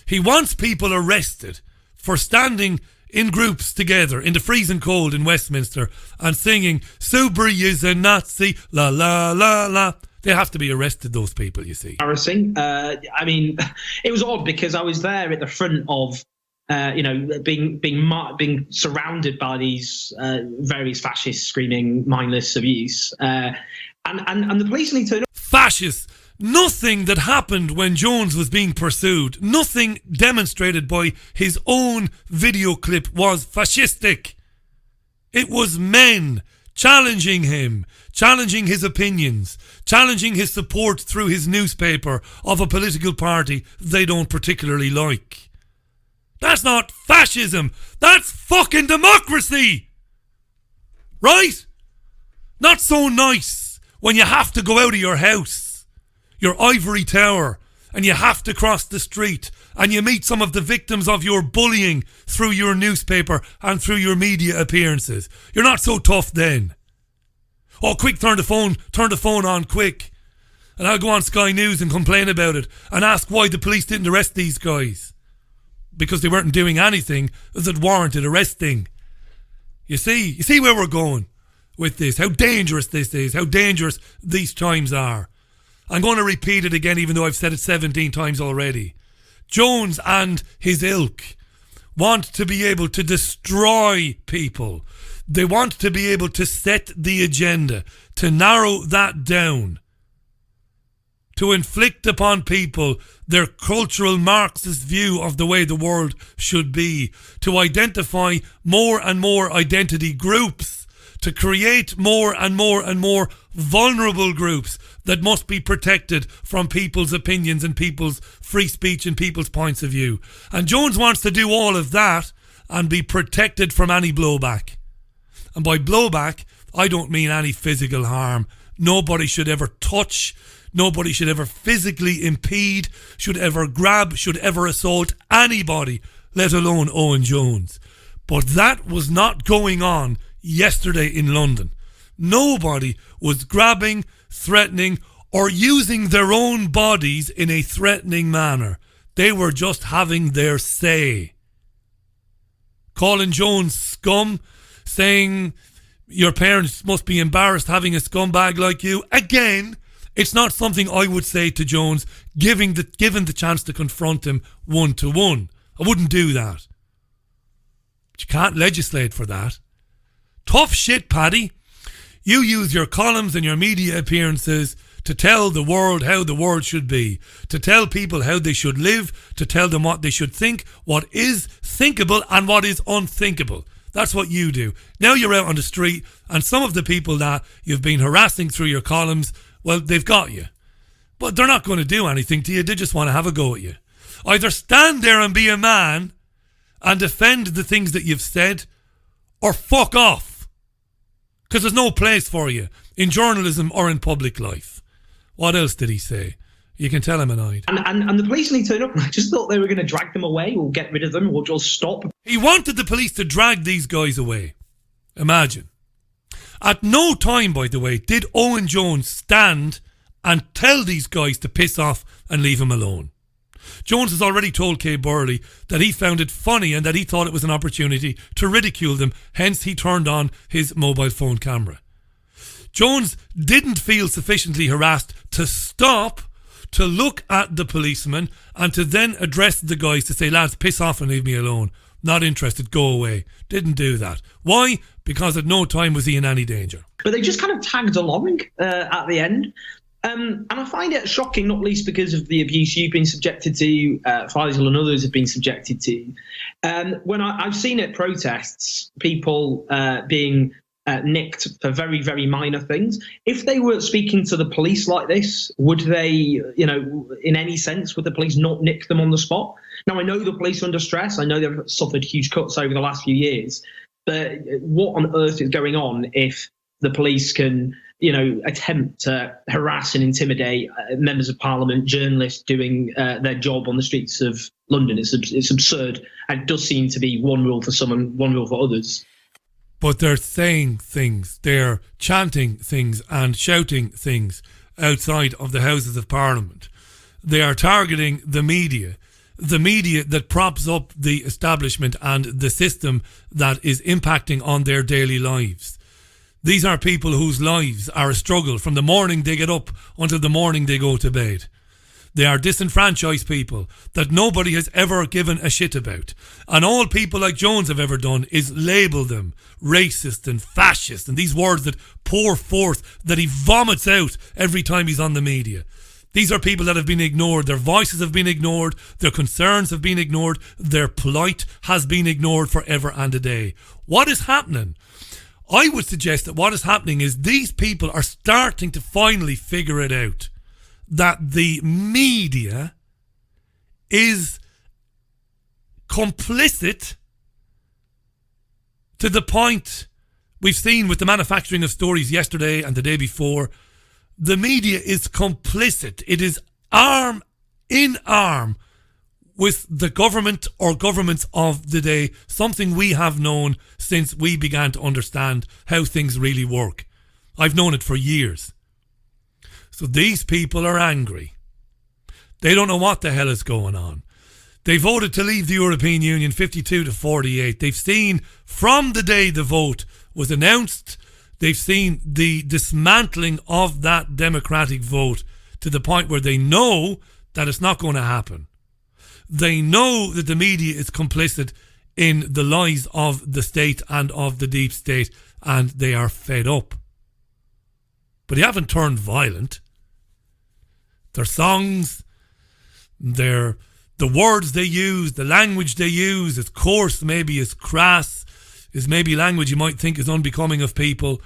He wants people arrested for standing in groups together in the freezing cold in Westminster and singing, Subri is a Nazi, la la la la. They have to be arrested, those people, you see. Embarrassing. I mean, it was odd because I was there at the front of, being surrounded by these various fascists screaming mindless abuse. And the police need to... Fascists! Nothing that happened when Jones was being pursued, nothing demonstrated by his own video clip was fascistic. It was men challenging him, challenging his opinions, challenging his support through his newspaper of a political party they don't particularly like. That's not fascism. That's fucking democracy. Right? Not so nice when you have to go out of your house, your ivory tower, and you have to cross the street and you meet some of the victims of your bullying through your newspaper and through your media appearances. You're not so tough then. Oh, quick, turn the phone on quick. And I'll go on Sky News and complain about it and ask why the police didn't arrest these guys. Because they weren't doing anything that warranted arresting. You see where we're going with this, how dangerous this is, how dangerous these times are. I'm going to repeat it again, even though I've said it 17 times already. Jones and his ilk want to be able to destroy people. They want to be able to set the agenda, to narrow that down, to inflict upon people their cultural Marxist view of the way the world should be, to identify more and more identity groups, to create more and more and more vulnerable groups that must be protected from people's opinions and people's free speech and people's points of view. And Jones wants to do all of that and be protected from any blowback. And by blowback, I don't mean any physical harm. Nobody should ever touch, nobody should ever physically impede, should ever grab, should ever assault anybody. let alone Owen Jones. But that was not going on yesterday in London. Nobody was grabbing, threatening, or using their own bodies in a threatening manner. They were just having their say. Calling Jones scum, saying your parents must be embarrassed having a scumbag like you. Again, it's not something I would say to Jones, given the chance to confront him one-to-one. I wouldn't do that. But you can't legislate for that. Tough shit, Paddy. You use your columns and your media appearances to tell the world how the world should be, to tell people how they should live, to tell them what they should think, what is thinkable and what is unthinkable. That's what you do. Now you're out on the street, and some of the people that you've been harassing through your columns, well, they've got you. But they're not going to do anything to you. They just want to have a go at you. Either stand there and be a man and defend the things that you've said, or fuck off. Because there's no place for you in journalism or in public life. What else did he say? You can tell I'm annoyed. And the police only turned up, and I just thought they were going to drag them away or get rid of them or just stop. He wanted the police to drag these guys away. Imagine. At no time, by the way, did Owen Jones stand and tell these guys to piss off and leave him alone. Jones has already told Kay Burley that he found it funny and that he thought it was an opportunity to ridicule them, hence he turned on his mobile phone camera. Jones didn't feel sufficiently harassed to stop, to look at the policeman and to then address the guys to say, lads, piss off and leave me alone. Not interested, go away. Didn't do that. Why? Because at no time was he in any danger. But they just kind of tagged along at the end. And I find it shocking, not least because of the abuse you've been subjected to, Faisal and others have been subjected to. When I've seen at protests, people being nicked for very, very minor things. If they were speaking to the police like this, would they, in any sense, would the police not nick them on the spot? Now, I know the police are under stress. I know they've suffered huge cuts over the last few years. But what on earth is going on if the police can, attempt to harass and intimidate members of parliament, journalists doing their job on the streets of London? It's absurd. And it does seem to be one rule for some and one rule for others. But they're saying things, they're chanting things and shouting things outside of the Houses of Parliament. They are targeting the media that props up the establishment and the system that is impacting on their daily lives. These are people whose lives are a struggle from the morning they get up until the morning they go to bed. They are disenfranchised people that nobody has ever given a shit about. And all people like Jones have ever done is label them racist and fascist and these words that pour forth, that he vomits out every time he's on the media. These are people that have been ignored. Their voices have been ignored. Their concerns have been ignored. Their plight has been ignored forever and a day. What is happening? I would suggest that what is happening is these people are starting to finally figure it out. That the media is complicit to the point we've seen with the manufacturing of stories yesterday and the day before. The media is complicit. It is arm in arm with the government or governments of the day, something we have known since we began to understand how things really work. I've known it for years. So these people are angry. They don't know what the hell is going on. They voted to leave the European Union 52-48. They've seen from the day the vote was announced, they've seen the dismantling of that democratic vote to the point where they know that it's not going to happen. They know that the media is complicit in the lies of the state and of the deep state, and they are fed up. But they haven't turned violent. Their songs, the words they use, the language they use is coarse, maybe is crass, is maybe language you might think is unbecoming of people,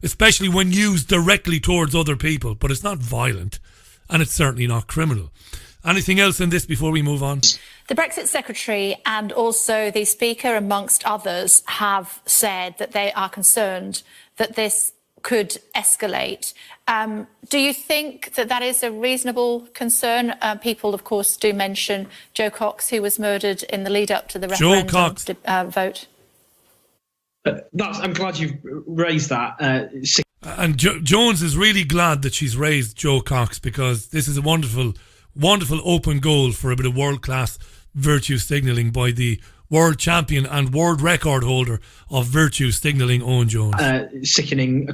especially when used directly towards other people. But it's not violent, and it's certainly not criminal. Anything else in this before we move on? The Brexit Secretary and also the Speaker, amongst others, have said that they are concerned that this could escalate. Do you think that that is a reasonable concern? People, of course, do mention Joe Cox, who was murdered in the lead up to the referendum vote. I'm glad you've raised that. And Jones is really glad that she's raised Joe Cox, because this is a wonderful, wonderful open goal for a bit of world-class virtue signalling by the world champion and world record holder of virtue signalling, Owen Jones. Sickening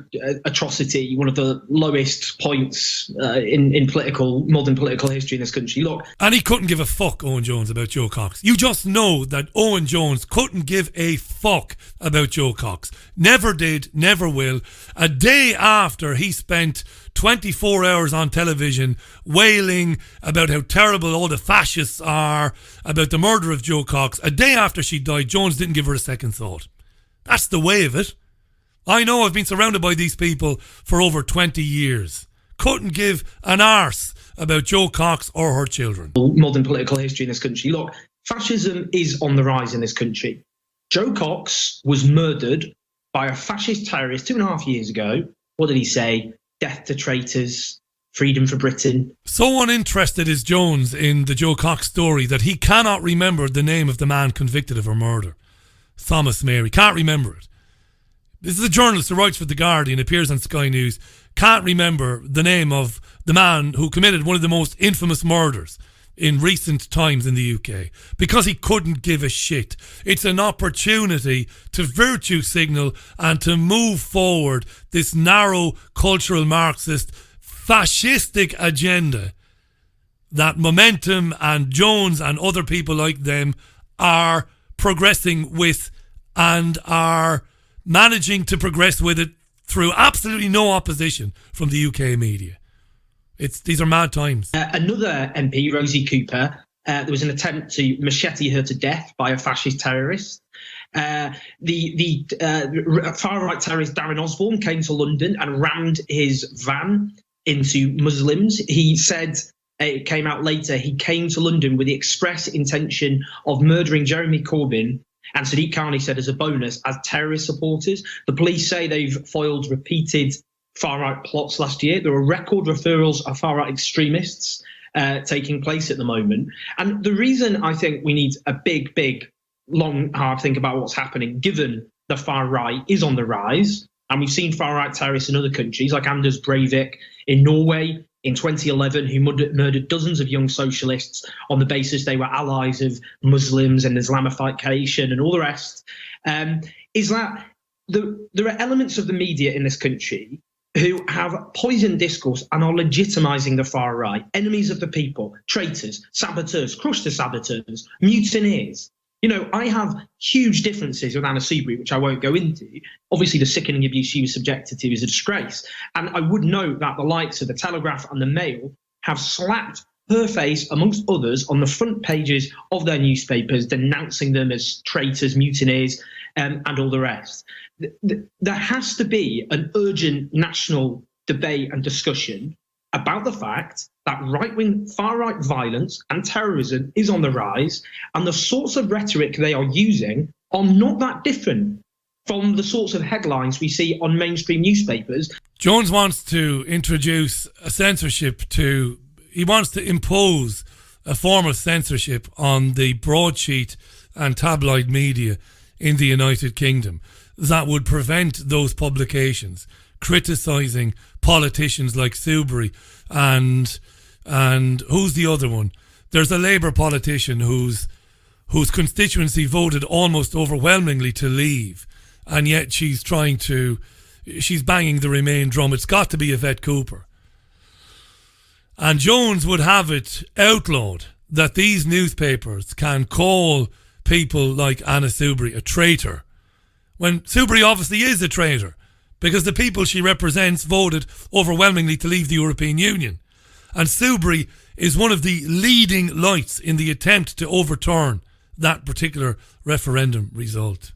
atrocity, one of the lowest points in modern political history in this country. Look, and he couldn't give a fuck, Owen Jones, about Joe Cox. You just know that Owen Jones couldn't give a fuck about Joe Cox. Never did, never will. A day after he spent 24 hours on television wailing about how terrible all the fascists are, about the murder of Joe Cox, a day after she died, Jones didn't give her a second thought. That's the way of it. I know, I've been surrounded by these people for over 20 years. Couldn't give an arse about Joe Cox or her children. Modern political history in this country. Look, fascism is on the rise in this country. Joe Cox was murdered by a fascist terrorist 2.5 years ago. What did he say? Death to traitors, freedom for Britain. So uninterested is Jones in the Joe Cox story that he cannot remember the name of the man convicted of her murder. Thomas Mary. Can't remember it. This is a journalist who writes for The Guardian, appears on Sky News. Can't remember the name of the man who committed one of the most infamous murders in recent times in the UK, because he couldn't give a shit. It's an opportunity to virtue signal and to move forward this narrow cultural Marxist fascistic agenda that Momentum and Jones and other people like them are progressing with, and are managing to progress with it through absolutely no opposition from the UK media. These are mad times. Another MP, Rosie Cooper, there was an attempt to machete her to death by a fascist terrorist. The far-right terrorist Darren Osborne came to London and rammed his van into Muslims. He said, it came out later, he came to London with the express intention of murdering Jeremy Corbyn and Sadiq Khan, he said, as a bonus, as terrorist supporters. The police say they've foiled repeated far-right plots last year. There are record referrals of far-right extremists taking place at the moment. And the reason I think we need a big, long, hard think about what's happening, given the far-right is on the rise, and we've seen far-right terrorists in other countries, like Anders Breivik in Norway in 2011, who murdered dozens of young socialists on the basis they were allies of Muslims and Islamification and all the rest, is that there are elements of the media in this country who have poisoned discourse and are legitimising the far right, enemies of the people, traitors, saboteurs, crush the saboteurs, mutineers. You know, I have huge differences with Anna Soubry, which I won't go into. Obviously, the sickening abuse she was subjected to is a disgrace. And I would note that the likes of the Telegraph and the Mail have slapped her face, amongst others, on the front pages of their newspapers, denouncing them as traitors, mutineers, and all the rest. There has to be an urgent national debate and discussion about the fact that right-wing, far-right violence and terrorism is on the rise, and the sorts of rhetoric they are using are not that different from the sorts of headlines we see on mainstream newspapers. Jones wants to introduce a censorship he wants to impose a form of censorship on the broadsheet and tabloid media in the United Kingdom that would prevent those publications criticising politicians like Soubry and who's the other one? There's a Labour politician whose constituency voted almost overwhelmingly to leave, and yet she's banging the Remain drum. It's got to be Yvette Cooper. And Jones would have it outlawed that these newspapers can call people like Anna Soubry a traitor, when Soubry obviously is a traitor, because the people she represents voted overwhelmingly to leave the European Union. And Soubry is one of the leading lights in the attempt to overturn that particular referendum result.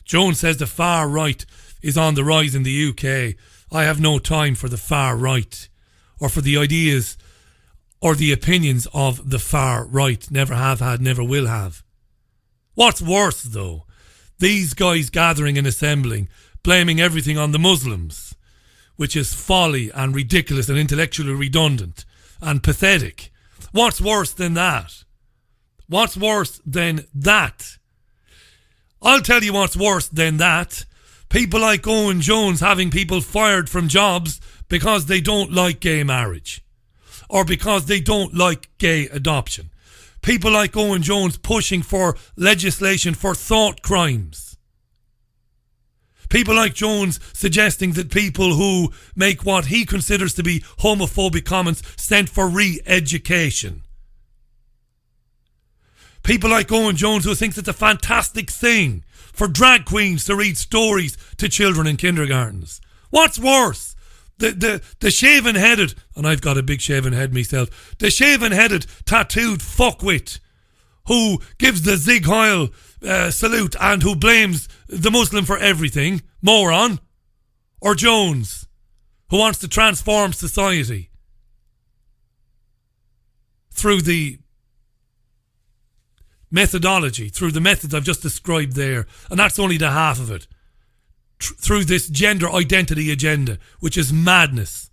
Jones says the far right is on the rise in the UK. I have no time for the far right, or for the ideas or the opinions of the far right. Never have had, never will have. What's worse, though? These guys gathering and assembling, blaming everything on the Muslims, which is folly and ridiculous and intellectually redundant and pathetic. What's worse than that? What's worse than that? I'll tell you what's worse than that. People like Owen Jones having people fired from jobs because they don't like gay marriage or because they don't like gay adoption. People like Owen Jones pushing for legislation for thought crimes. People like Jones suggesting that people who make what he considers to be homophobic comments sent for re-education. People like Owen Jones who thinks it's a fantastic thing for drag queens to read stories to children in kindergartens. What's worse? The shaven-headed, and I've got a big shaven head myself, the shaven-headed tattooed fuckwit who gives the Zig Heil salute and who blames the Muslim for everything, moron, or Jones, who wants to transform society through the methodology, through the methods I've just described there, and that's only the half of it. Through this gender identity agenda, which is madness.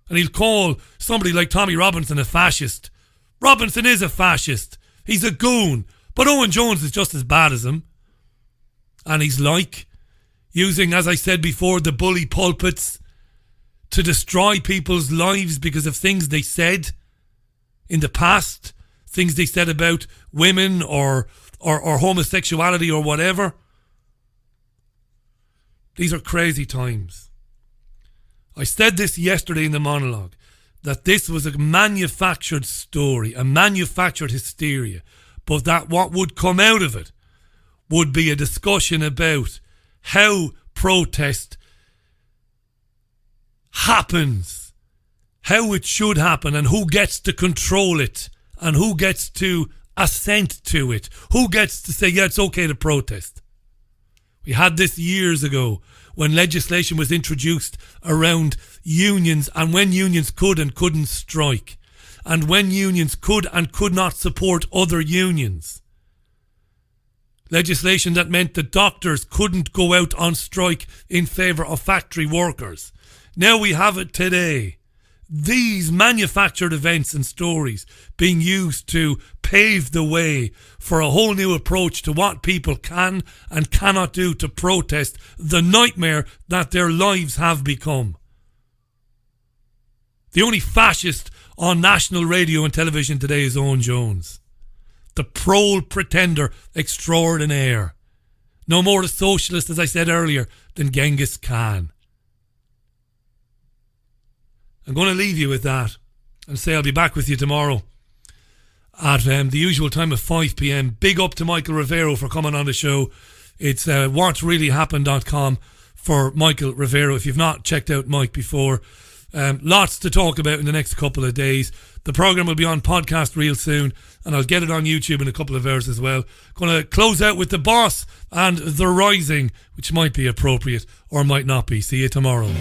And he'll call somebody like Tommy Robinson a fascist. Robinson is a fascist. He's a goon. But Owen Jones is just as bad as him. And he's like using, as I said before, the bully pulpits to destroy people's lives because of things they said in the past, things they said about women or homosexuality or whatever. These are crazy times. I said this yesterday in the monologue, that this was a manufactured story, a manufactured hysteria, but that what would come out of it would be a discussion about how protest happens, how it should happen, and who gets to control it, and who gets to assent to it, who gets to say, yeah, it's okay to protest. We had this years ago when legislation was introduced around unions and when unions could and couldn't strike and when unions could and could not support other unions. Legislation that meant that doctors couldn't go out on strike in favour of factory workers. Now we have it today. These manufactured events and stories being used to pave the way for a whole new approach to what people can and cannot do to protest the nightmare that their lives have become. The only fascist on national radio and television today is Owen Jones. The prole pretender extraordinaire. No more a socialist, as I said earlier, than Genghis Khan. I'm going to leave you with that and say I'll be back with you tomorrow at the usual time of 5 p.m. Big up to Michael Rivero for coming on the show. It's whatsreallyhappened.com for Michael Rivero. If you've not checked out Mike before, lots to talk about in the next couple of days. The programme will be on podcast real soon and I'll get it on YouTube in a couple of hours as well. Going to close out with The Boss and The Rising, which might be appropriate or might not be. See you tomorrow.